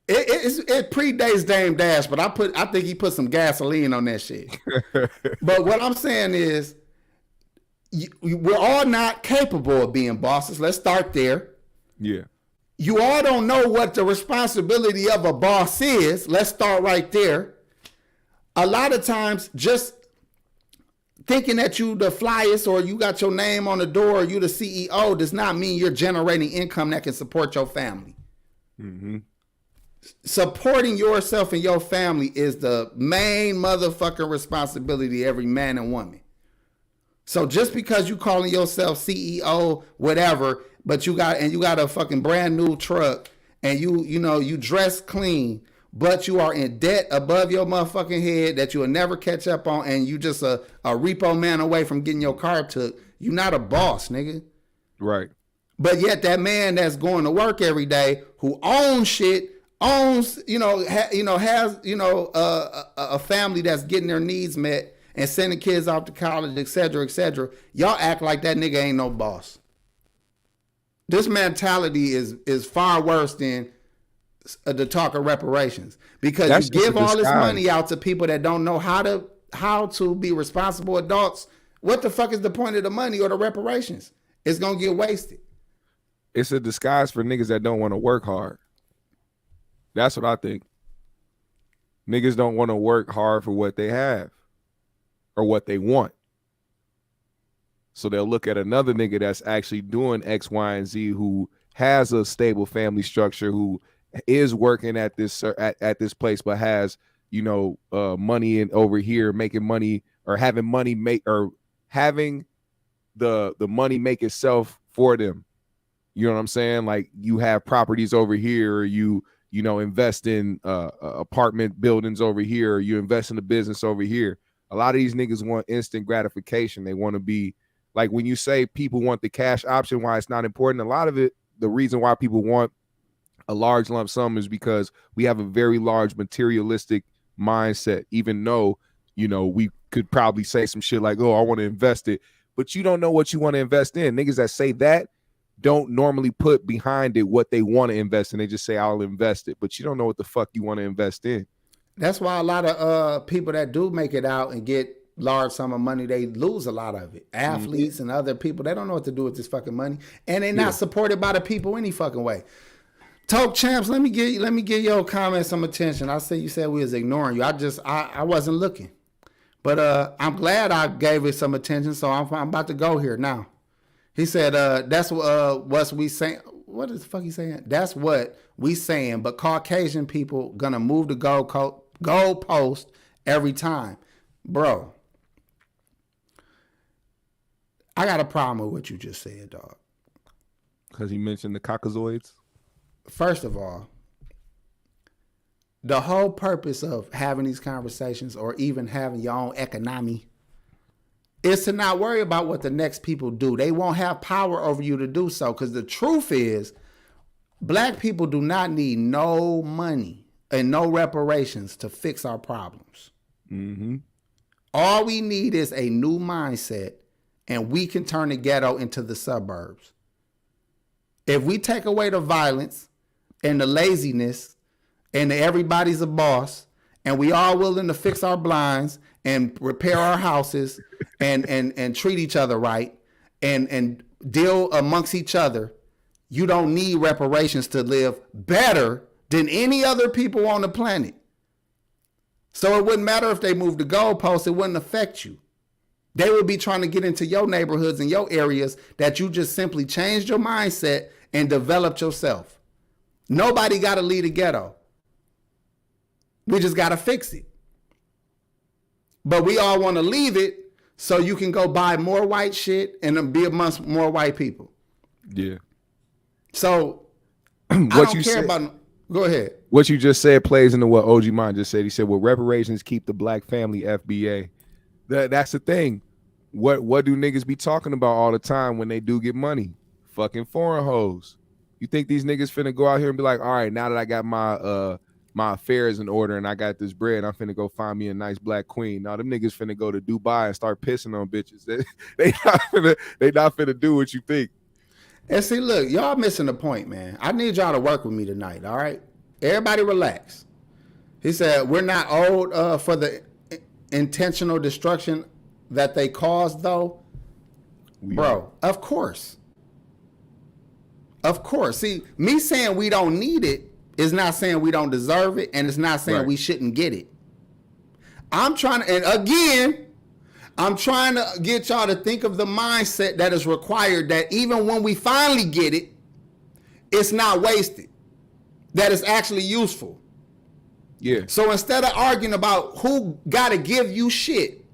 It predates Dame Dash, but I think he put some gasoline on that shit. But what I'm saying is, we're all not capable of being bosses. Let's start there. Yeah. You all don't know what the responsibility of a boss is. Let's start right there. A lot of times, just thinking that you the flyest or you got your name on the door or you the CEO does not mean you're generating income that can support your family. Mm-hmm. Supporting yourself and your family is the main motherfucking responsibility of every man and woman. So just because you calling yourself CEO, whatever, but you got a fucking brand new truck and you dress clean, but you are in debt above your motherfucking head that you will never catch up on, and you just a repo man away from getting your car took, you're not a boss, nigga. Right. But yet that man that's going to work every day, who owns shit, has a family that's getting their needs met and sending kids off to college, et cetera, y'all act like that nigga ain't no boss. This mentality is far worse than the talk of reparations, because That's you give all this disguise. money out to people that don't know how to be responsible adults. What the fuck is the point of the money or the reparations? It's gonna get wasted. It's a disguise for niggas that don't want to work hard. That's what I think. Niggas don't want to work hard for what they have or what they want. So they'll look at another nigga that's actually doing X, Y, and Z, who has a stable family structure, who is working at this place, but has money in over here, making money, or having money having the money make itself for them. You know what I'm saying? Like, you have properties over here, or you invest in apartment buildings over here, or you invest in a business over here. A lot of these niggas want instant gratification. They want to be like, when you say people want the cash option, why it's not important. A lot of it, the reason why people want a large lump sum is because we have a very large materialistic mindset, even though, we could probably say some shit like, oh, I want to invest it, but you don't know what you want to invest in. Niggas that say that don't normally put behind it what they want to invest in. They just say, I'll invest it, but you don't know what the fuck you want to invest in. That's why a lot of people that do make it out and get large sum of money, they lose a lot of it. Athletes and other people, they don't know what to do with this fucking money, and they're not supported by the people any fucking way. Talk Champs, let me give your comments some attention. I said you said we was ignoring you. I wasn't looking, but I'm glad I gave it some attention. So I'm about to go here now. He said that's what we saying. What is the fuck he saying? That's what we saying. But Caucasian people gonna move the goalpost every time, bro. I got a problem with what you just said, dog. Because he mentioned the Caucasoids. First of all, the whole purpose of having these conversations, or even having your own economy, is to not worry about what the next people do. They won't have power over you to do so. Because the truth is, black people do not need no money and no reparations to fix our problems. Mm-hmm. All we need is a new mindset, and we can turn the ghetto into the suburbs. If we take away the violence and the laziness and the everybody's a boss, and we all willing to fix our blinds and repair our houses and treat each other right and deal amongst each other, you don't need reparations to live better than any other people on the planet. So it wouldn't matter if they moved the goalposts, it wouldn't affect you. They would be trying to get into your neighborhoods and your areas that you just simply changed your mindset and developed yourself. Nobody got to leave the ghetto. We just got to fix it. But we all want to leave it so you can go buy more white shit and be amongst more white people. Yeah. So what I don't you care said, about. Go ahead. What you just said plays into what OG Mon just said. He said, well, reparations keep the black family FBA. That's the thing. What do niggas be talking about all the time when they do get money? Fucking foreign hoes. You think these niggas finna go out here and be like, all right, now that I got my affairs in order and I got this bread, I'm finna go find me a nice black queen. Now them niggas finna go to Dubai and start pissing on bitches. They not finna do what you think. And see, look, y'all missing the point, man. I need y'all to work with me tonight, all right? Everybody relax. He said, we're not owed for the intentional destruction that they caused, though. Bro, of course. Of course. See, me saying we don't need it is not saying we don't deserve it, and it's not saying we shouldn't get it. I'm trying to, and again, I'm trying to get y'all to think of the mindset that is required, that even when we finally get it, it's not wasted, that it's actually useful. Yeah. So instead of arguing about who got to give you shit,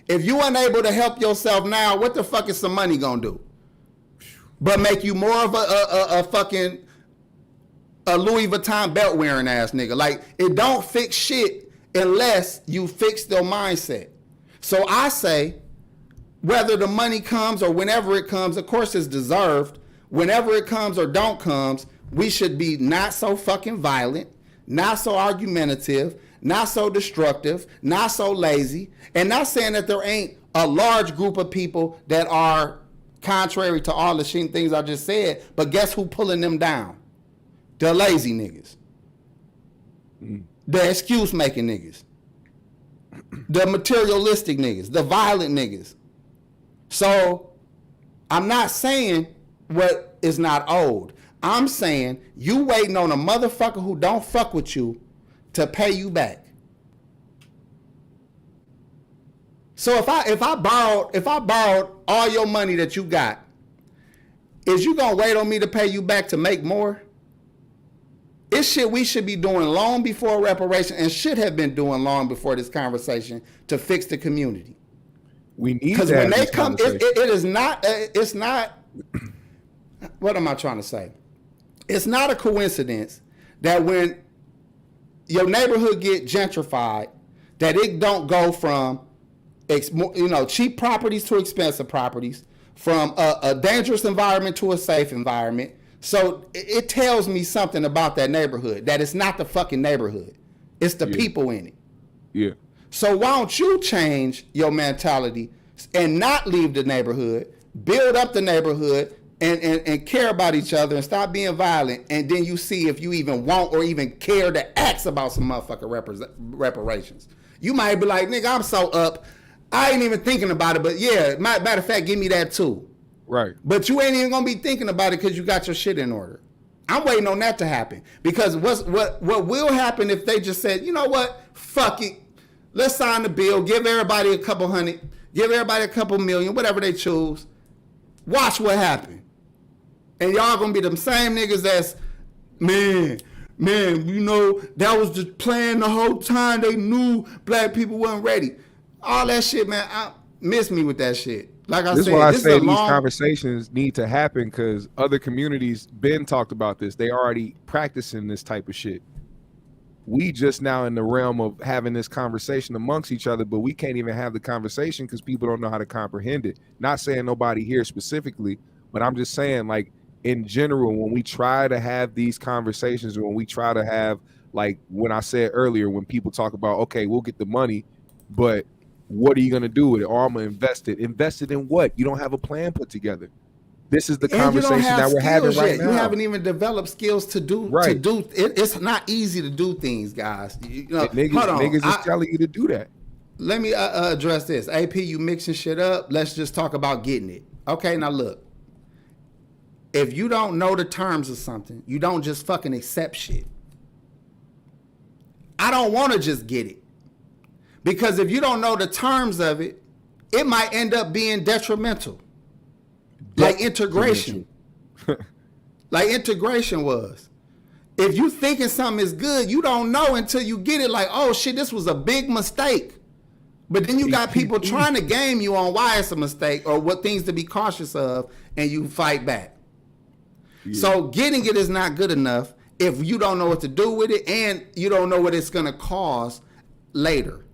if you unable to help yourself now, what the fuck is some money gonna do? But make you more of a fucking a Louis Vuitton belt wearing ass nigga. Like, it don't fix shit unless you fix your mindset. So I say, whether the money comes or whenever it comes, of course it's deserved. Whenever it comes or don't comes, we should be not so fucking violent, not so argumentative, not so destructive, not so lazy, and not saying that there ain't a large group of people that are contrary to all the shit things I just said, but guess who pulling them down? The lazy niggas. The excuse making niggas. The materialistic niggas. The violent niggas. So I'm not saying what is not owed. I'm saying you waiting on a motherfucker who don't fuck with you to pay you back. So if I borrowed all your money that you got, is you gonna wait on me to pay you back to make more? It's shit we should be doing long before reparation, and should have been doing long before this conversation, to fix the community. We need, because when they come, it is not. It's not. What am I trying to say? It's not a coincidence that when your neighborhood get gentrified, that it don't go from cheap properties to expensive properties, from a dangerous environment to a safe environment. So it tells me something about that neighborhood, that it's not the fucking neighborhood. It's the people in it. Yeah. So why don't you change your mentality and not leave the neighborhood, build up the neighborhood, and care about each other, and stop being violent, and then you see if you even want or even care to ask about some motherfucking reparations. You might be like, nigga, I'm so up, I ain't even thinking about it, but yeah, matter of fact, give me that too. Right. But you ain't even gonna be thinking about it because you got your shit in order. I'm waiting on that to happen, because what will happen if they just said, you know what, fuck it, let's sign the bill, give everybody a couple hundred, give everybody a couple million, whatever they choose. Watch what happens. And y'all gonna be them same niggas that's, man, you know, that was just playing the whole time. They knew black people wasn't ready. All that shit, man, miss me with that shit. Like I said, this is why I say these conversations need to happen, because other communities been talked about this. They already practicing this type of shit. We just now in the realm of having this conversation amongst each other, but we can't even have the conversation because people don't know how to comprehend it. Not saying nobody here specifically, but I'm just saying, like, in general, when we try to have these conversations, when we try to have, like when I said earlier, when people talk about, okay, we'll get the money, but what are you going to do with it? Or I'm going to invest it. Invest it in what? You don't have a plan put together. This is the conversation that we're having right now. You haven't even developed skills to do. Right. It's not easy to do things, guys. You know, niggas is telling you to do that. Let me address this. AP, you mixing shit up. Let's just talk about getting it. Okay, now look. If you don't know the terms of something, you don't just fucking accept shit. I don't want to just get it. Because if you don't know the terms of it, it might end up being detrimental. Like integration. Like integration was. If you thinking something is good, you don't know until you get it, like, oh shit, this was a big mistake. But then you got people trying to game you on why it's a mistake or what things to be cautious of, and you fight back. Yeah. So getting it is not good enough if you don't know what to do with it and you don't know what it's going to cause later.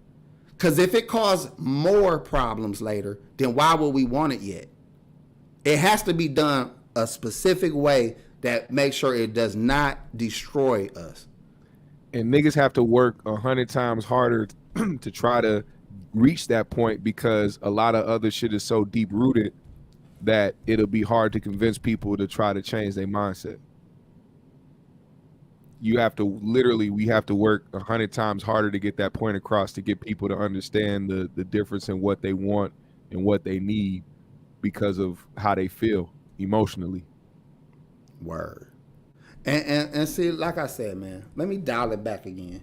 Because if it causes more problems later, then why would we want it yet? It has to be done a specific way that makes sure it does not destroy us. And niggas have to work 100 times harder to try to reach that point, because a lot of other shit is so deep rooted that it'll be hard to convince people to try to change their mindset. we have to work 100 times harder to get that point across, to get people to understand the difference in what they want and what they need because of how they feel emotionally. Word. And see, like I said, man, let me dial it back again.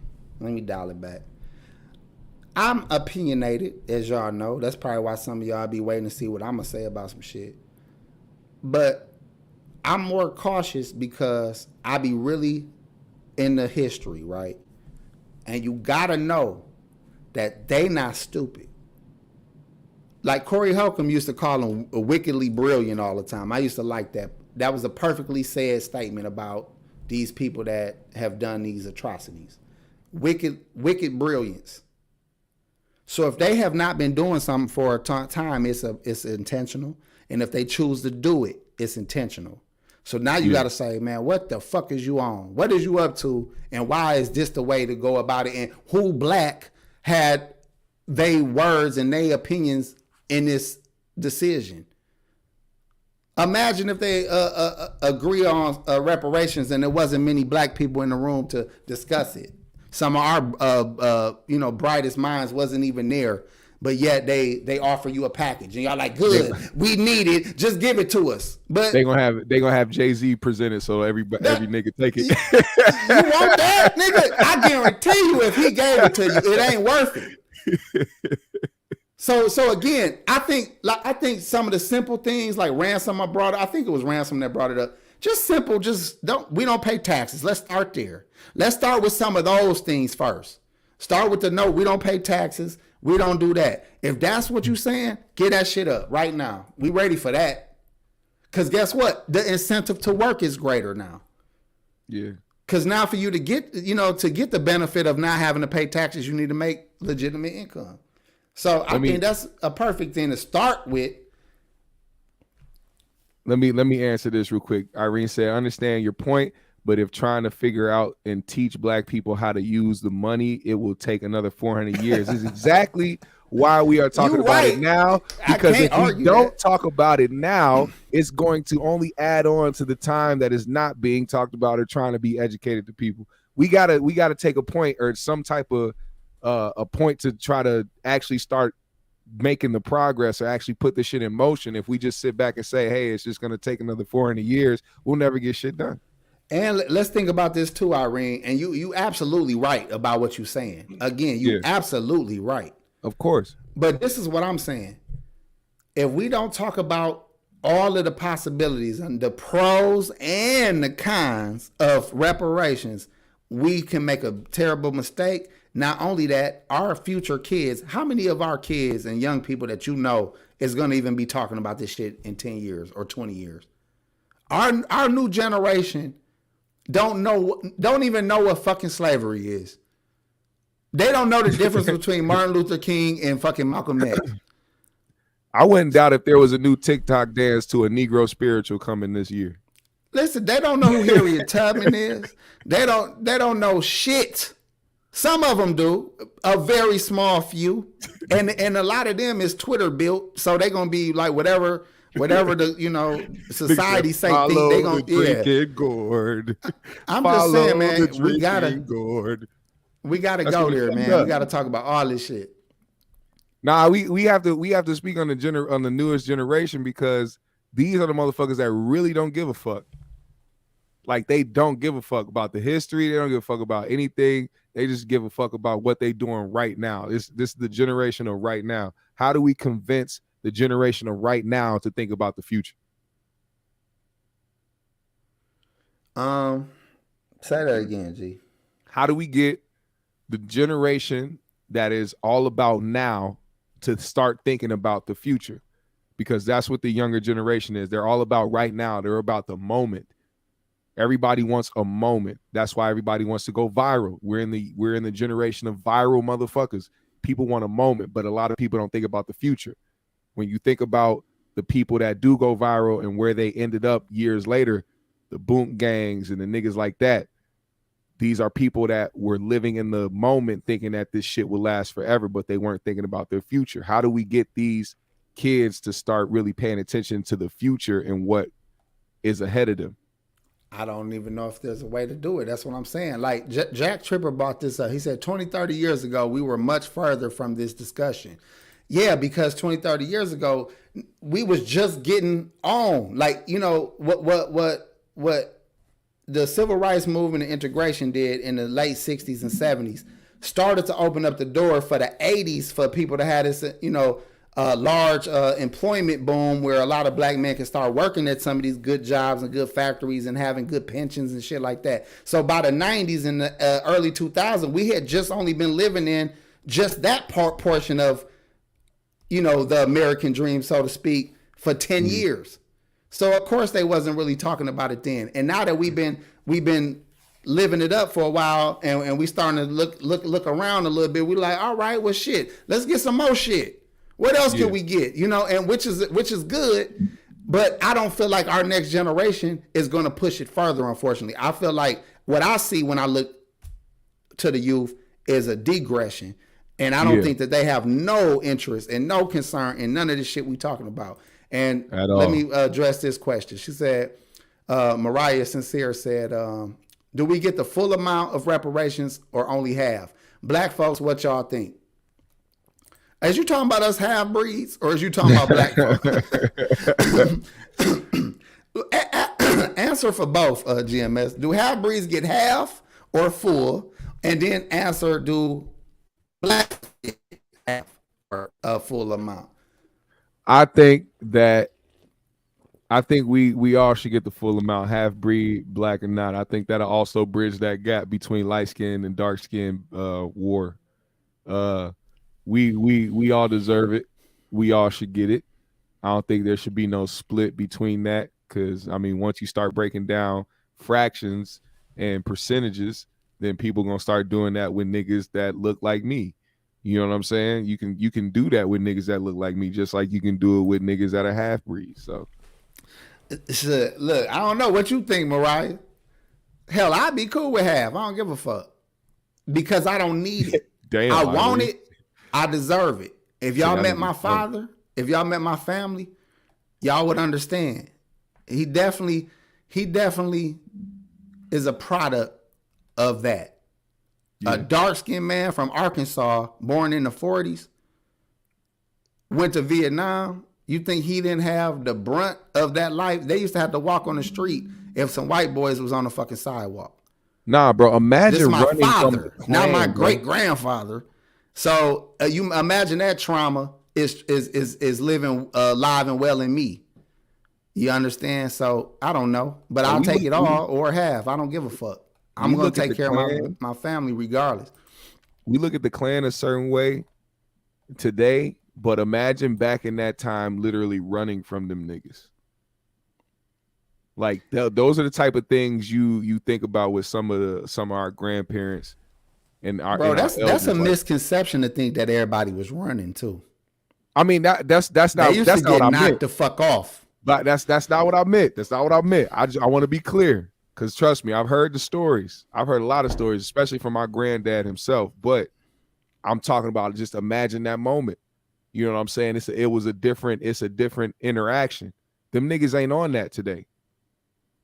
I'm opinionated, as y'all know. That's probably why some of y'all be waiting to see what I'm going to say about some shit. But I'm more cautious because I be really in the history, right? And you got to know that they not stupid. Like Corey Holcomb used to call them wickedly brilliant all the time. I used to like that. That was a perfectly said statement about these people that have done these atrocities. Wicked brilliance. So if they have not been doing something for a time, it's intentional. And if they choose to do it, it's intentional. So now you got to say, man, what the fuck is you on? What is you up to? And why is this the way to go about it? And who Black had they words and they opinions in this decision? Imagine if they agree on reparations and there wasn't many Black people in the room to discuss it. Some of our brightest minds wasn't even there, but yet they offer you a package and y'all like, good, we need it, just give it to us. But they gonna have Jay-Z present it so every nigga take it. You want that, nigga? I guarantee you, if he gave it to you, it ain't worth it. So again, I think some of the simple things like Ransom I brought up, I think it was Ransom that brought it up. Just simple, we don't pay taxes. Let's start there. Let's start with some of those things first. Start with no, we don't pay taxes. We don't do that. If that's what you're saying, get that shit up right now. We ready for that. Because guess what? The incentive to work is greater now. Yeah. Because now for you to get the benefit of not having to pay taxes, you need to make legitimate income. So I mean, that's a perfect thing to start with. Let me answer this real quick. Irene said, I understand your point, but if trying to figure out and teach Black people how to use the money, it will take another 400 years. This is exactly why we are talking about it now. Because if we don't talk about it now, it's going to only add on to the time that is not being talked about or trying to be educated to people. We gotta take a point or some type of a point to try to actually start making the progress or actually put this shit in motion. If we just sit back and say, hey, it's just going to take another 400 years, we'll never get shit done. And let's think about this too, Irene. And you absolutely right about what you're saying. Again, you absolutely right. Of course. But this is what I'm saying. If we don't talk about all of the possibilities and the pros and the cons of reparations, we can make a terrible mistake. Not only that, our future kids, how many of our kids and young people that you know is going to even be talking about this shit in 10 years or 20 years? Our new generation don't even know what fucking slavery is. They don't know the difference between Martin Luther King and fucking Malcolm X. I wouldn't doubt if there was a new TikTok dance to a Negro spiritual coming this year. Listen, they don't know who Harriet Tubman is. They don't know shit. Some of them do, a very small few, and a lot of them is Twitter built, so they're gonna be like whatever the society say. Think they gonna gourd. I'm just saying, man, we gotta go there, man. We gotta talk about all this shit. Nah, we have to speak on the newest generation because these are the motherfuckers that really don't give a fuck. Like they don't give a fuck about the history. They don't give a fuck about anything. They just give a fuck about what they doing right now. This is the generation of right now. How do we convince the generation of right now to think about the future? Say that again, G. How do we get the generation that is all about now to start thinking about the future? Because that's what the younger generation is. They're all about right now. They're about the moment. Everybody wants a moment. That's why everybody wants to go viral. We're in the generation of viral motherfuckers. People want a moment, but a lot of people don't think about the future. When you think about the people that do go viral and where they ended up years later, the boom gangs and the niggas like that, these are people that were living in the moment thinking that this shit will last forever, but they weren't thinking about their future. How do we get these kids to start really paying attention to the future and what is ahead of them? I don't even know if there's a way to do it. That's what I'm saying. Like Jack Tripper brought this up. He said 20, 30 years ago, we were much further from this discussion. Yeah, because 20, 30 years ago, we was just getting on. Like, you know, what the civil rights movement and integration did in the late 60s and 70s started to open up the door for the 80s for people to have this, you know, large employment boom where a lot of black men can start working at some of these good jobs and good factories and having good pensions and shit like that. So by the 90s and the early 2000s, we had just only been living in just that portion of, you know, the American dream, so to speak, for 10 years. So of course they wasn't really talking about it then. And now that we've been living it up for a while and we starting to look around a little bit, we're like, all right, well shit, let's get some more shit. What else can we get? You know, and which is good, but I don't feel like our next generation is going to push it further, unfortunately. I feel like what I see when I look to the youth is a digression. And I don't think that they have no interest and no concern in none of this shit we talking about. And let me address this question. She said, Mariah Sincere said, do we get the full amount of reparations or only half? Black folks, what y'all think? Is you talking about us half breeds or is you talking about black folks? Answer for both, GMS. Do half breeds get half or full? And then answer, do black get half or a full amount? I think we all should get the full amount, half breed, black or not. I think that'll also bridge that gap between light skin and dark skin war. We all deserve it. We all should get it. I don't think there should be no split between that because, I mean, once you start breaking down fractions and percentages, then people going to start doing that with niggas that look like me. You know what I'm saying? You can do that with niggas that look like me just like you can do it with niggas that are half breed. So, look, I don't know what you think, Mariah. Hell, I'd be cool with half. I don't give a fuck because I don't need it. Damn, I want it. I deserve it. If y'all met my father, if y'all met my family, y'all would understand. He definitely is a product of that. Yeah. A dark-skinned man from Arkansas, born in the 40s, went to Vietnam. You think he didn't have the brunt of that life? They used to have to walk on the street if some white boys was on the fucking sidewalk. Nah, bro, imagine this is my running father, from not my great-grandfather. So you imagine that trauma is living alive and well in me. You understand? So I don't know, but I'll take it all or half. I don't give a fuck. I'm going to take care of my family regardless. We look at the Klan a certain way today, but imagine back in that time literally running from them niggas. Like those are the type of things you think about with some of our grandparents. And that's a misconception to think that everybody was running too. I mean that's not they used that's to not get what I knocked meant. The fuck off. But that's not what I meant. That's not what I meant. I want to be clear because trust me, I've heard the stories. I've heard a lot of stories, especially from my granddad himself. But I'm talking about just imagine that moment. You know what I'm saying? It's a different interaction. Them niggas ain't on that today.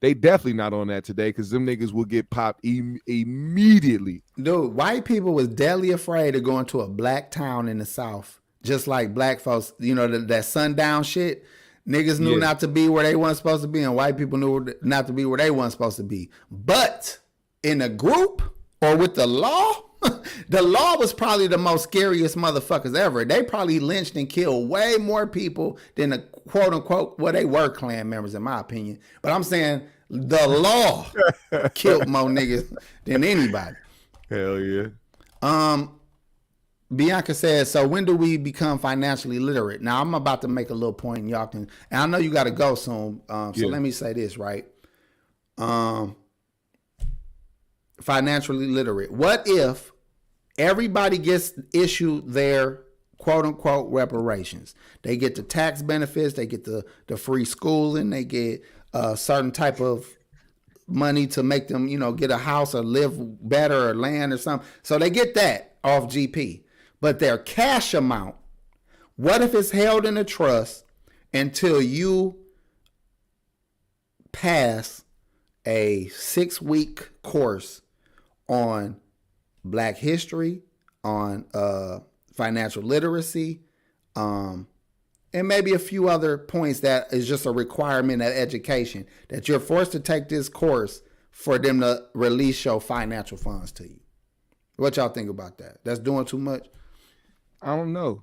They definitely not on that today because them niggas will get popped immediately. Dude, white people was deadly afraid of going to a black town in the South, just like black folks, you know, that sundown shit. Niggas knew not to be where they weren't supposed to be, and white people knew not to be where they weren't supposed to be. But in a group or with the law, the law was probably the most scariest motherfuckers ever. They probably lynched and killed way more people than the quote unquote, well, they were Klan members in my opinion. But I'm saying the law killed more niggas than anybody. Hell yeah. Bianca says, so when do we become financially literate? Now I'm about to make a little point, and y'all can, and I know you got to go soon. So let me say this, right? Financially literate. What if everybody gets issued their quote unquote reparations? They get the tax benefits, they get the free schooling, they get a certain type of money to make them, you know, get a house or live better or land or something. So they get that off GP. But their cash amount, what if it's held in a trust until you pass a 6-week course on Black history, on financial literacy, and maybe a few other points that is just a requirement of education, that you're forced to take this course for them to release your financial funds to you. What y'all think about that? That's doing too much? I don't know.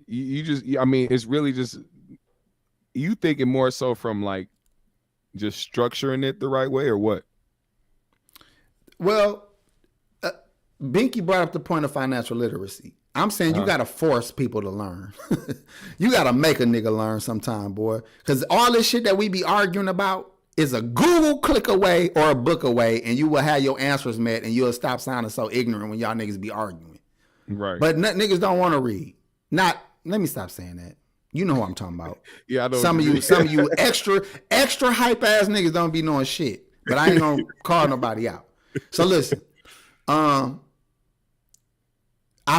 You just, I mean, it's really just, you thinking more so from like just structuring it the right way or what? Well, Binky brought up the point of financial literacy. I'm saying you got to force people to learn. You got to make a nigga learn sometime, boy. Because all this shit that we be arguing about is a Google click away or a book away, and you will have your answers met, and you'll stop sounding so ignorant when y'all niggas be arguing. Right. But niggas don't want to read. Let me stop saying that. You know who I'm talking about. Yeah, I know. Some of you extra hype ass niggas don't be knowing shit. But I ain't gonna call nobody out. So listen, I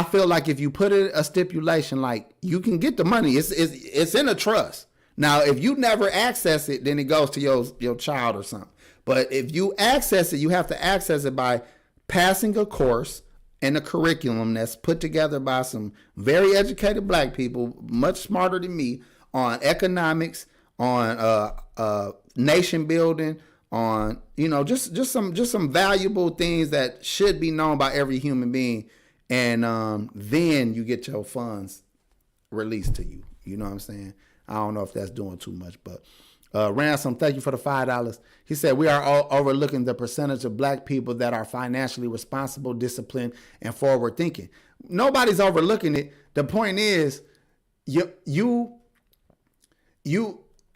feel like if you put a stipulation like you can get the money, it's in a trust. Now, if you never access it, then it goes to your child or something. But if you access it, you have to access it by passing a course and a curriculum that's put together by some very educated Black people, much smarter than me, on economics, on nation building, on just some valuable things that should be known by every human being, and then you get your funds released to you. You know what I'm saying? I don't know if that's doing too much, but Ransom, thank you for the $5. He said, we are all overlooking the percentage of Black people that are financially responsible, disciplined, and forward thinking. Nobody's overlooking it. The point is, you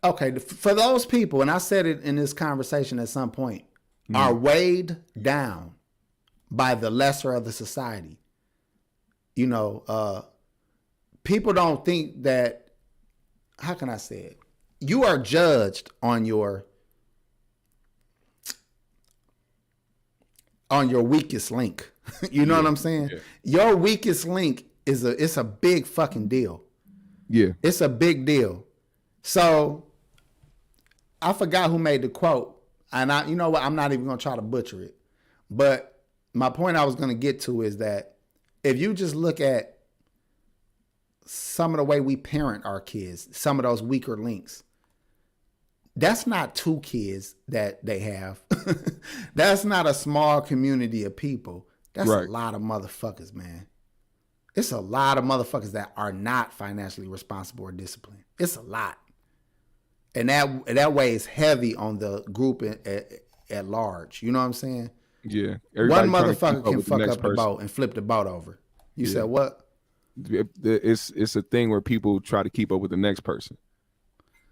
okay, for those people, and I said it in this conversation at some point, are weighed down by the lesser of the society. People don't think that, how can I say it? You are judged on your weakest link. You know what I'm saying? Yeah. Your weakest link it's a big fucking deal. Yeah. It's a big deal. So I forgot who made the quote, and you know what? I'm not even gonna try to butcher it. But my point I was gonna get to is that if you just look at some of the way we parent our kids, some of those weaker links, that's not 2 kids that they have. That's not a small community of people. That's right. A lot of motherfuckers, man. It's a lot of motherfuckers that are not financially responsible or disciplined. It's a lot. And that weighs heavy on the group at large. You know what I'm saying? Yeah. One motherfucker can fuck up the boat and flip the boat over. You said what? It's a thing where people try to keep up with the next person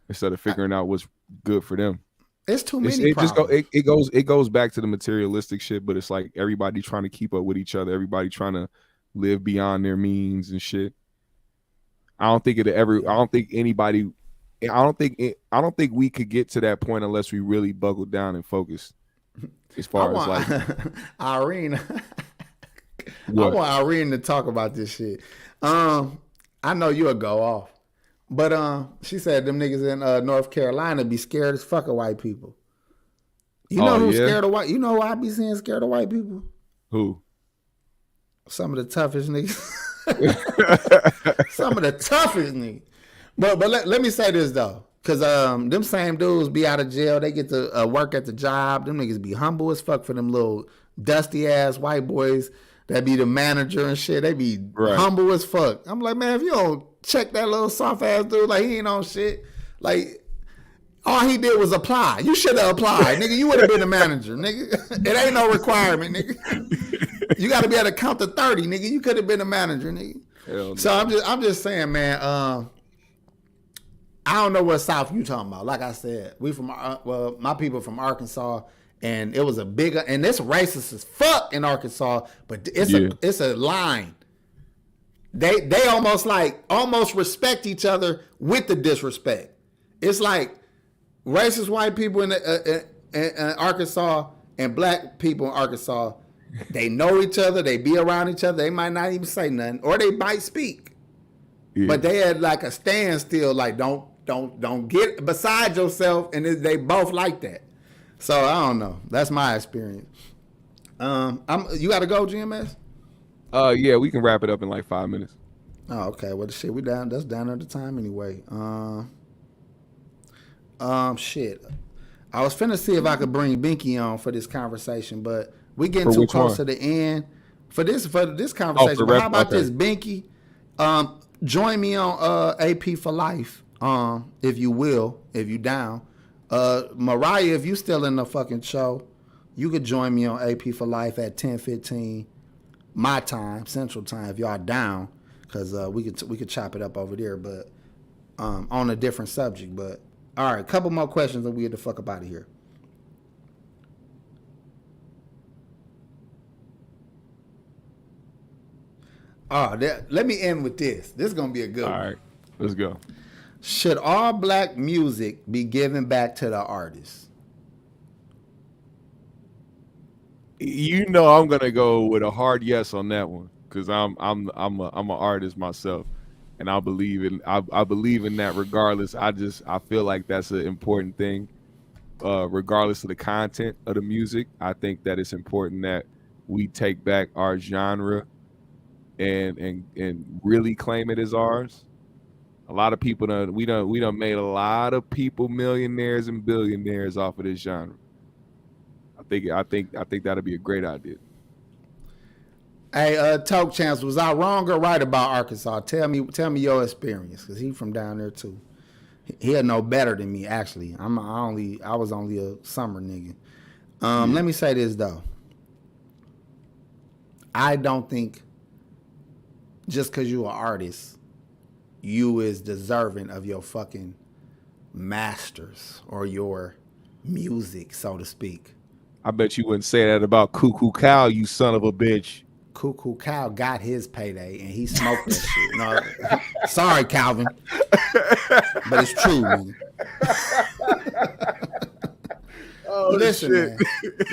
instead of figuring out what's good for them. It's too many problems. It goes back to the materialistic shit, but it's like everybody trying to keep up with each other, everybody trying to live beyond their means and shit. I don't think we could get to that point unless we really buckle down and focus. As far as like Irene, I want Irene to talk about this shit. I know you'll go off, but she said them niggas in North Carolina be scared as fuck of white people. You know who's scared of white? You know who I be seeing scared of white people? Who? Some of the toughest niggas. Some of the toughest niggas. But let me say this though, because them same dudes be out of jail. They get to work at the job. Them niggas be humble as fuck for them little dusty ass white boys that be the manager and shit. They be humble as fuck. I'm like, man, if you don't check that little soft ass dude, like he ain't on shit. Like all he did was apply. You should have applied, nigga. You would have been the manager, nigga. It ain't no requirement, nigga. You got to be able to count to 30, nigga. You could have been a manager, nigga. So I'm just saying, man. I don't know what South you talking about. Like I said, we from my people from Arkansas, and it was a bigger, and it's racist as fuck in Arkansas, but it's a line. They almost respect each other with the disrespect. It's like racist white people in Arkansas and black people in Arkansas. They know each other. They be around each other. They might not even say nothing, or they might speak, but they had like a standstill, like don't get beside yourself, and they both like that. So I don't know. That's my experience. You got to go, GMS? Yeah, we can wrap it up in like 5 minutes. Oh, okay. Well, the shit we down. That's down at the time anyway. Shit. I was finna see if I could bring Binky on for this conversation, but we getting too close to the end for this conversation. But how about this, Binky? Join me on AP for Life. If you will, if you down. Mariah, if you still in the fucking show, you could join me on AP for Life at 10:15 my time, Central Time, if y'all down, because we could chop it up over there, but on a different subject. But all right, a couple more questions and we get the fuck up out of here. Let me end with this. This is gonna be a good one. All right, let's go. Should all black music be given back to the artists? You know I'm gonna go with a hard yes on that one because I'm an artist myself, and I believe in that regardless. I feel like that's an important thing, regardless of the content of the music. I think that it's important that we take back our genre and really claim it as ours. A lot of people we done made a lot of people millionaires and billionaires off of this genre. I think that'd be a great idea. Hey, Talk Champs, was I wrong or right about Arkansas? Tell me your experience, because he from down there too. He'll know better than me, actually. I was only a summer nigga. Let me say this though. I don't think just because you an artist, you is deserving of your fucking masters or your music, so to speak. I bet you wouldn't say that about Cuckoo Cow, you son of a bitch. Cuckoo Cow got his payday and he smoked that shit. No, sorry, Calvin, but it's true, man.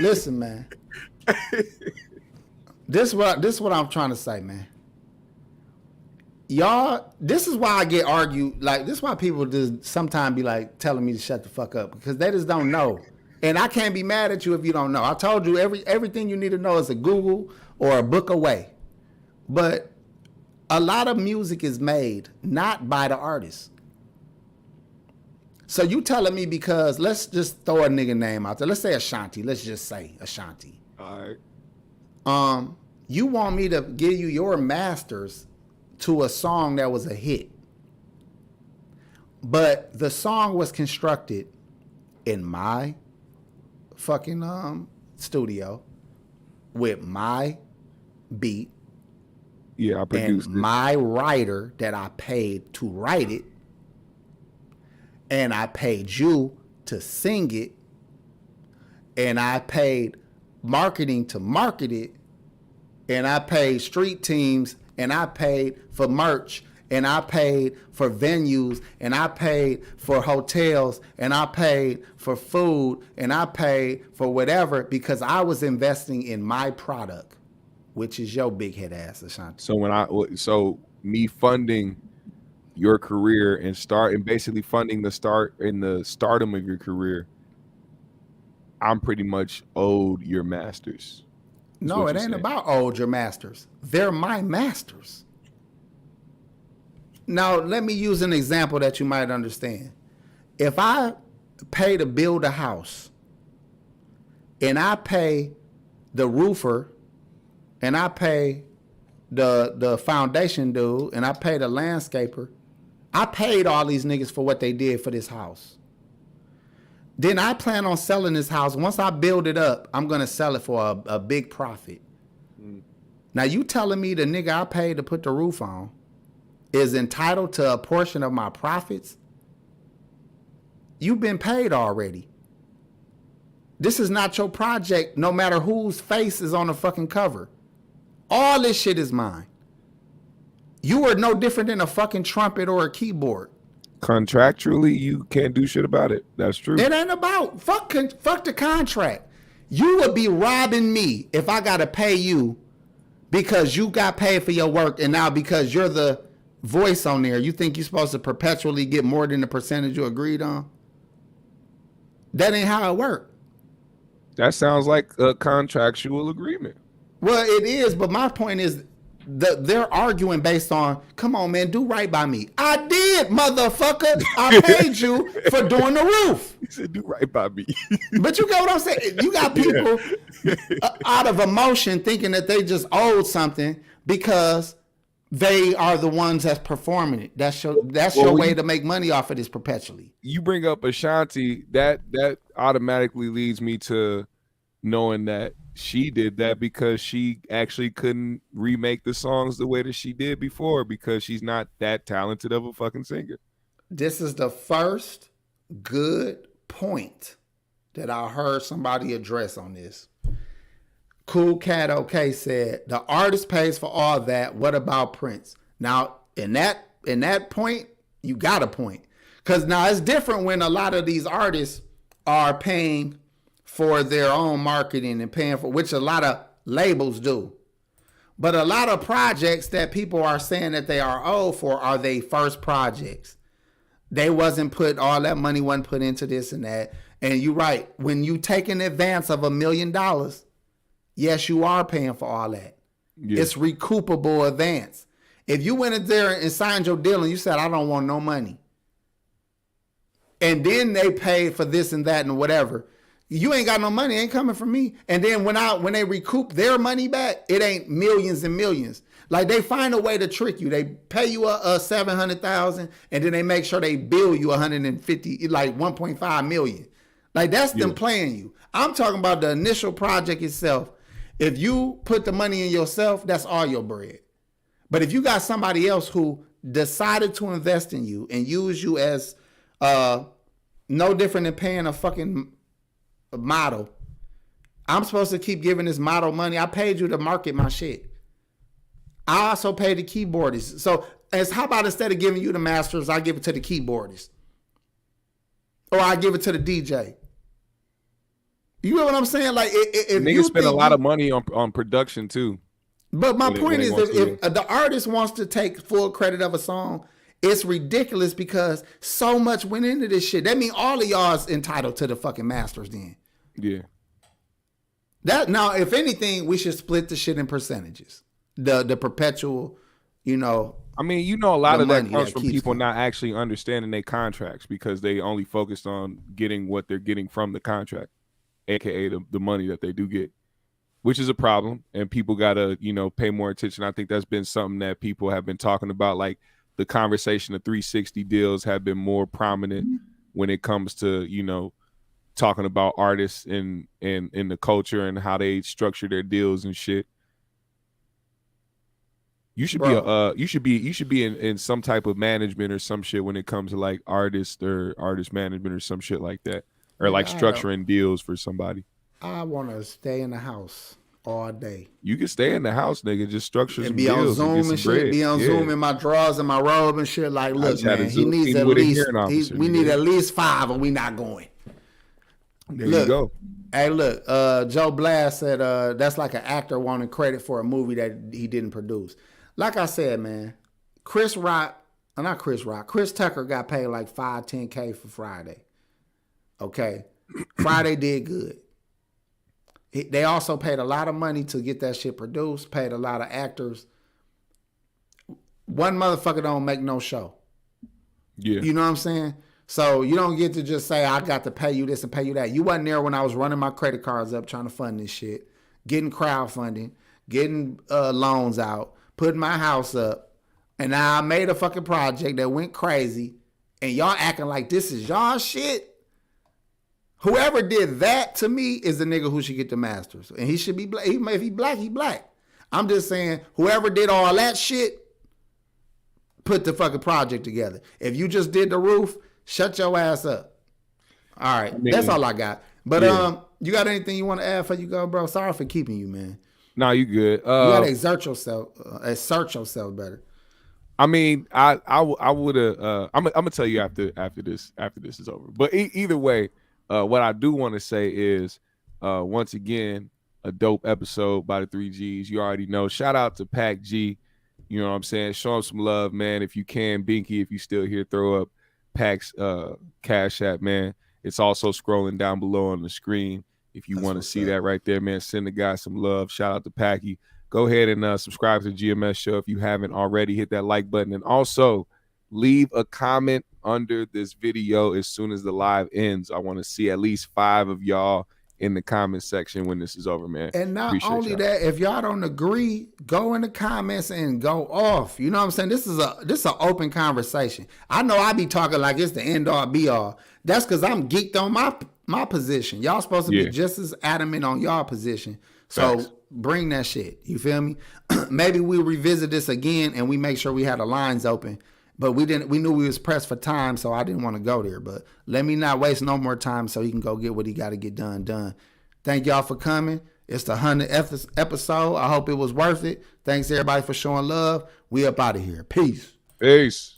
Listen, man. This what I'm trying to say, man. Y'all, this is why I get argued. Like, this is why people just sometimes be like telling me to shut the fuck up, because they just don't know. And I can't be mad at you if you don't know. I told you everything you need to know is a Google or a book away. But a lot of music is made not by the artist. So you telling me, because let's just throw a nigga name out there. Let's say Ashanti. Let's just say Ashanti. All right. You want me to give you your masters to a song that was a hit, but the song was constructed in my fucking studio with my beat. Yeah, I produced and my writer that I paid to write it, and I paid you to sing it, and I paid marketing to market it, and I paid street teams, and I paid for merch, and I paid for venues, and I paid for hotels, and I paid for food, and I paid for whatever, because I was investing in my product, which is your big head ass, Ashanti. So me funding your career and basically funding the stardom of your career, I'm pretty much owed your masters. No, it ain't about owed your masters. They're my masters. Now, let me use an example that you might understand. If I pay to build a house, and I pay the roofer, and I pay the foundation dude, and I pay the landscaper, I paid all these niggas for what they did for this house. Then I plan on selling this house. Once I build it up, I'm going to sell it for a big profit. Now, you telling me the nigga I paid to put the roof on is entitled to a portion of my profits? You've been paid already. This is not your project, no matter whose face is on the fucking cover. All this shit is mine. You are no different than a fucking trumpet or a keyboard. Contractually, you can't do shit about it. That's true. It ain't about fuck the contract. You would be robbing me if I gotta pay you because you got paid for your work, and now because you're the voice on there, you think you're supposed to perpetually get more than the percentage you agreed on? That ain't how it works. That sounds like a contractual agreement. Well, it is, but my point is they're arguing based on, come on, man, do right by me. I did, motherfucker. I paid you for doing the roof. He said, do right by me. But you get what I'm saying? You got people out of emotion thinking that they just owed something because they are the ones that's performing it. That's your way to make money off of this perpetually. You bring up Ashanti, that automatically leads me to knowing that she did that because she actually couldn't remake the songs the way that she did before because she's not that talented of a fucking singer. This is the first good point that I heard somebody address on this. Cool Cat OK said, the artist pays for all that. What about Prince? Now, in that point, you got a point. Because now it's different when a lot of these artists are paying for their own marketing and paying for, which a lot of labels do. But a lot of projects that people are saying that they are owed for are they first projects. They wasn't put, all that money wasn't put into this and that. And you're right, when you take an advance of $1 million, yes, you are paying for all that. Yeah. It's recoupable advance. If you went in there and signed your deal and you said, I don't want no money, and then they paid for this and that and whatever, you ain't got no money, ain't coming from me. And then when they recoup their money back, it ain't millions and millions. Like they find a way to trick you. They pay you a $700,000 and then they make sure they bill you 150, like 1.5 million. Like that's them playing you. I'm talking about the initial project itself. If you put the money in yourself, that's all your bread. But if you got somebody else who decided to invest in you and use you as no different than paying a fucking model, I'm supposed to keep giving this model money. I paid you to market my shit. I also pay the keyboardists. So as how about instead of giving you the masters, I give it to the keyboardist. Or I give it to the DJ. You know what I'm saying? Like if niggas spend a lot of money on production too. But my point is, if the artist wants to take full credit of a song, it's ridiculous because so much went into this shit. That means all of y'all is entitled to the fucking masters then. Yeah. That now, if anything, we should split the shit in percentages. The perpetual, you know. I mean, you know, a lot of that comes from people not actually understanding their contracts because they only focused on getting what they're getting from the contract, aka the money that they do get, which is a problem. And people gotta, you know, pay more attention. I think that's been something that people have been talking about. Like the conversation of 360 deals have been more prominent when it comes to, you know, talking about artists and the culture and how they structure their deals and shit. You should be in some type of management or some shit when it comes to like artist or artist management or some shit like that, or like structuring deals for somebody. I want to stay in the house all day. You can stay in the house, nigga. Just structure some be deals on Zoom and shit. Bread. Be on Zoom in my drawers and my robe and shit. Like, look, man, he needs at least. We need at least 5, or we not going. There you go. Hey, look, Joe Blast said that's like an actor wanting credit for a movie that he didn't produce. Like I said, man, Chris Tucker got paid like $5-10K for Friday. Okay. Friday did good. They also paid a lot of money to get that shit produced, paid a lot of actors. One motherfucker don't make no show. Yeah. You know what I'm saying? So you don't get to just say, I got to pay you this and pay you that. You wasn't there when I was running my credit cards up trying to fund this shit, getting crowdfunding, getting loans out, putting my house up. And now I made a fucking project that went crazy and y'all acting like this is y'all shit. Whoever did that to me is the nigga who should get the masters. And he should be black. If he black, he black. I'm just saying, whoever did all that shit, put the fucking project together. If you just did the roof, shut your ass up. All right. That's all I got. But you got anything you want to add before you go, bro? Sorry for keeping you, man. No, you good. You gotta assert yourself better. I mean, I would have. I'm gonna tell you after this is over. But either way, what I do want to say is, once again, a dope episode by the 3G's. You already know. Shout out to Blackk G. You know what I'm saying? Show him some love, man. If you can, Binky, if you still here, throw up Pack's Cash App, man. It's also scrolling down below on the screen. If you want to see that right there, man, send the guy some love. Shout out to Packy. Go ahead and subscribe to the GMS show if you haven't already. Hit that like button. And also leave a comment under this video as soon as the live ends. I want to see at least 5 of y'all in the comment section when this is over, man. And not only that, if y'all don't agree, go in the comments and go off. You know what I'm saying? This is an open conversation. I know I be talking like it's the end all be all. That's because I'm geeked on my position. Y'all supposed to be just as adamant on y'all position. So bring that shit. You feel me? Maybe we'll revisit this again and we make sure we had the lines open. But we knew we was pressed for time, so I didn't want to go there. But let me not waste no more time so he can go get what he got to get done. Thank y'all for coming. It's the 100th episode. I hope it was worth it. Thanks everybody for showing love. We up out of here. Peace. Peace.